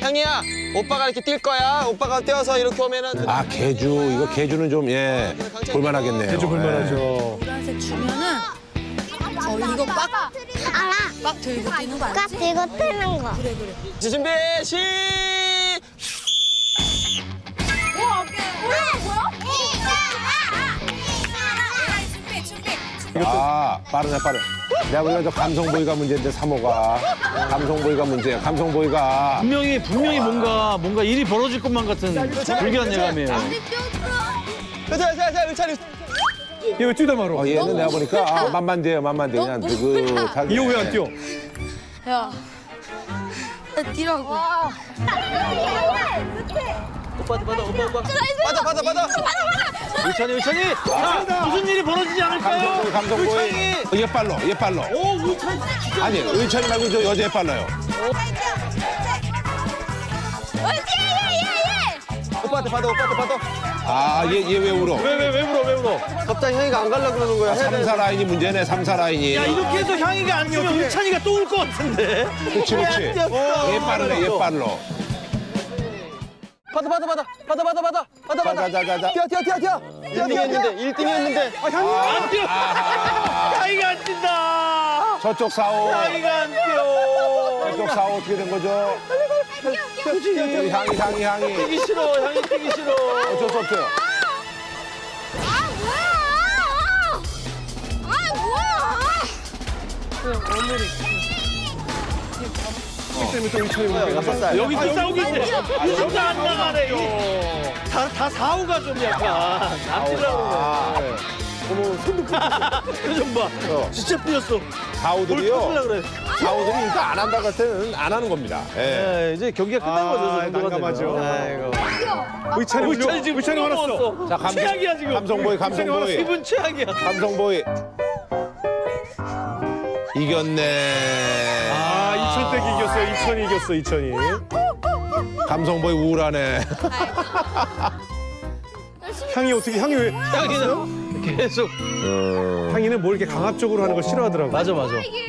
형이야, 오빠가 이렇게 뛸 거야. 오빠가 뛰어서 이렇게 오면은. 개주 이거 개주는 좀 볼만하겠네요. 개주 볼만하죠. 노란색 주면은 이거 빡 들고 뛰는 거 깍 들고 뜨는 거. 그래. 자, 준비 시. 빠르네. 내가 보기엔 저 감성보이가 문제인데 3호가. 감성보이가 문제야. 감성보이가. 분명히 뭔가 일이 벌어질 것만 같은 불길한 예감이에요. 자, 의찬이. 얘 왜 뛰다 말어? 얘는 내가 보니까 만만대요. 그냥 느긋하게. 이호 왜 안 뛰어? 야 뛰라고. 받아. 의찬이. 자, 무슨 일이 벌어지지 않을까요? 감성보이. 얘 빨라. 오, 의찬이. 아니, 의찬이 말고 저 여자애 빨라요. 오빠한테 받아. 얘 왜 울어? 왜 울어? 갑자기 형이가 안 가려고 그러는 거야. 3사 라인이 문제네, 3사 라인이. 야, 이렇게 해서 향이가 안 뛰면 의찬이가 또 올 것 같은데. 그렇지. 얘 빠르네. 받아. 자자자자. 뛰어. 1등이었는데. 안 뛰어. 향이가 안 뛴다. 저쪽 4호. 향이가 안 뛰어. 저쪽 4호 어떻게 된 거죠? 뛰어. 향이. 뛰기 싫어. 향이 뛰기 싫어. 어쩔 수 없어요. 때문에 또 이천이 여기 싸우기인데 여기 안 나가네. 다 사우가 좀 약간 안 뛰려고 그래. 어머 손도 표정 봐. 진짜 삐졌어. 사우들이요. 뭘 터질라 그래. 사우들이 그러니까 안 한다고 할 때는 안 하는 겁니다. 예. 네, 이제 경기가 끝난 거죠. 저 정도가 난감하죠. 되면. 아이고. 의찬이 지금 의찬이 화났어. 자, 최악이야 지금. 감성보이. 기분 최악이야. 감성보이. 이겼네. 아, 2000대 이겼어요. 2000이 이겼어. 2000이. 감성보이 우울하네. 향이 어떻게 향이 왜? 향이는 계속. 향이는 뭘 이렇게 강압적으로 하는 걸 싫어하더라고. 맞아.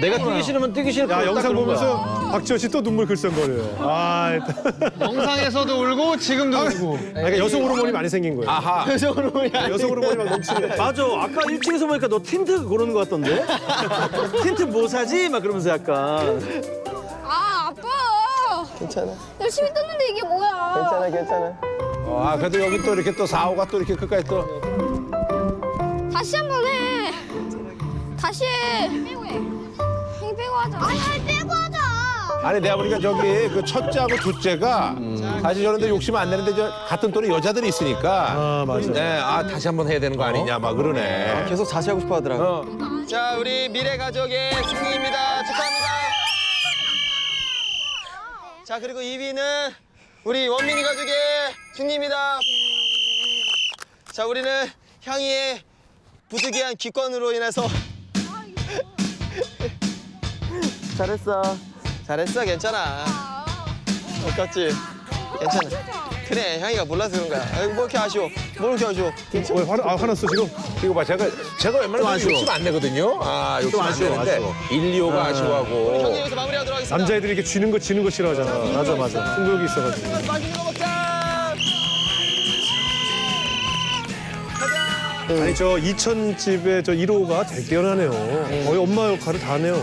내가 뛰기 싫으면 뛰기 싫을 야 거야. 영상 보면서 박지원 씨 또 눈물 글썽거려요. 아, 영상에서도 울고 지금도 울고. 그러니까 여성 호르몬이 많이 생긴 거예요. 아하. 여성 호르몬이 막 넘치는. 맞아. 아까 일찍에서 보니까 너 틴트 고르는 것 같던데? 틴트 뭐 사지? 막 그러면서 약간. 아 아빠. 괜찮아. 열심히 떴는데 이게 뭐야? 괜찮아. 아, 그래도 여기 또 이렇게 또 사우가 또 이렇게 끝까지 또. 다시 한 번 해. 다시 해. 빼고 해. 형이 빼고 하자. 아니 빼고 하자. 아니 내가 보니까 저기 그 첫째하고 둘째가 사실 저런데 욕심 안 내는데 저 같은 또래 여자들이 있으니까 아, 맞아. 네, 아 다시 한번 해야 되는 거 아니냐 막 그러네. 계속 다시 하고 싶어 하더라고. 자, 우리 미래 가족의 승리입니다. 축하합니다. 자, 그리고 2위는 우리 원민이 가족의 승리입니다. 자, 우리는 향이의 부득이한 기권으로 인해서 잘했어 괜찮아. 아깝지? 괜찮아. 그래, 향이가 몰라서 그런 거야. 아이고, 뭐 이렇게 아쉬워. 뭘 이렇게 아쉬워. 왜 화났어 지금? 이거 봐, 제가 웬만하면 욕심 안 내거든요. 아, 욕심 안 내는데 1, 2호가 아쉬워하고. 형님 여기서 마무리하도록 하겠습니다. 남자애들이 이렇게 지는 거 싫어하잖아. 맞아. 승부욕이 있어가지고. 맛있는 거 먹자. 아니 저 2000집의 저 1호가 되게 뛰어나네요. 거의 엄마 역할을 다 하네요.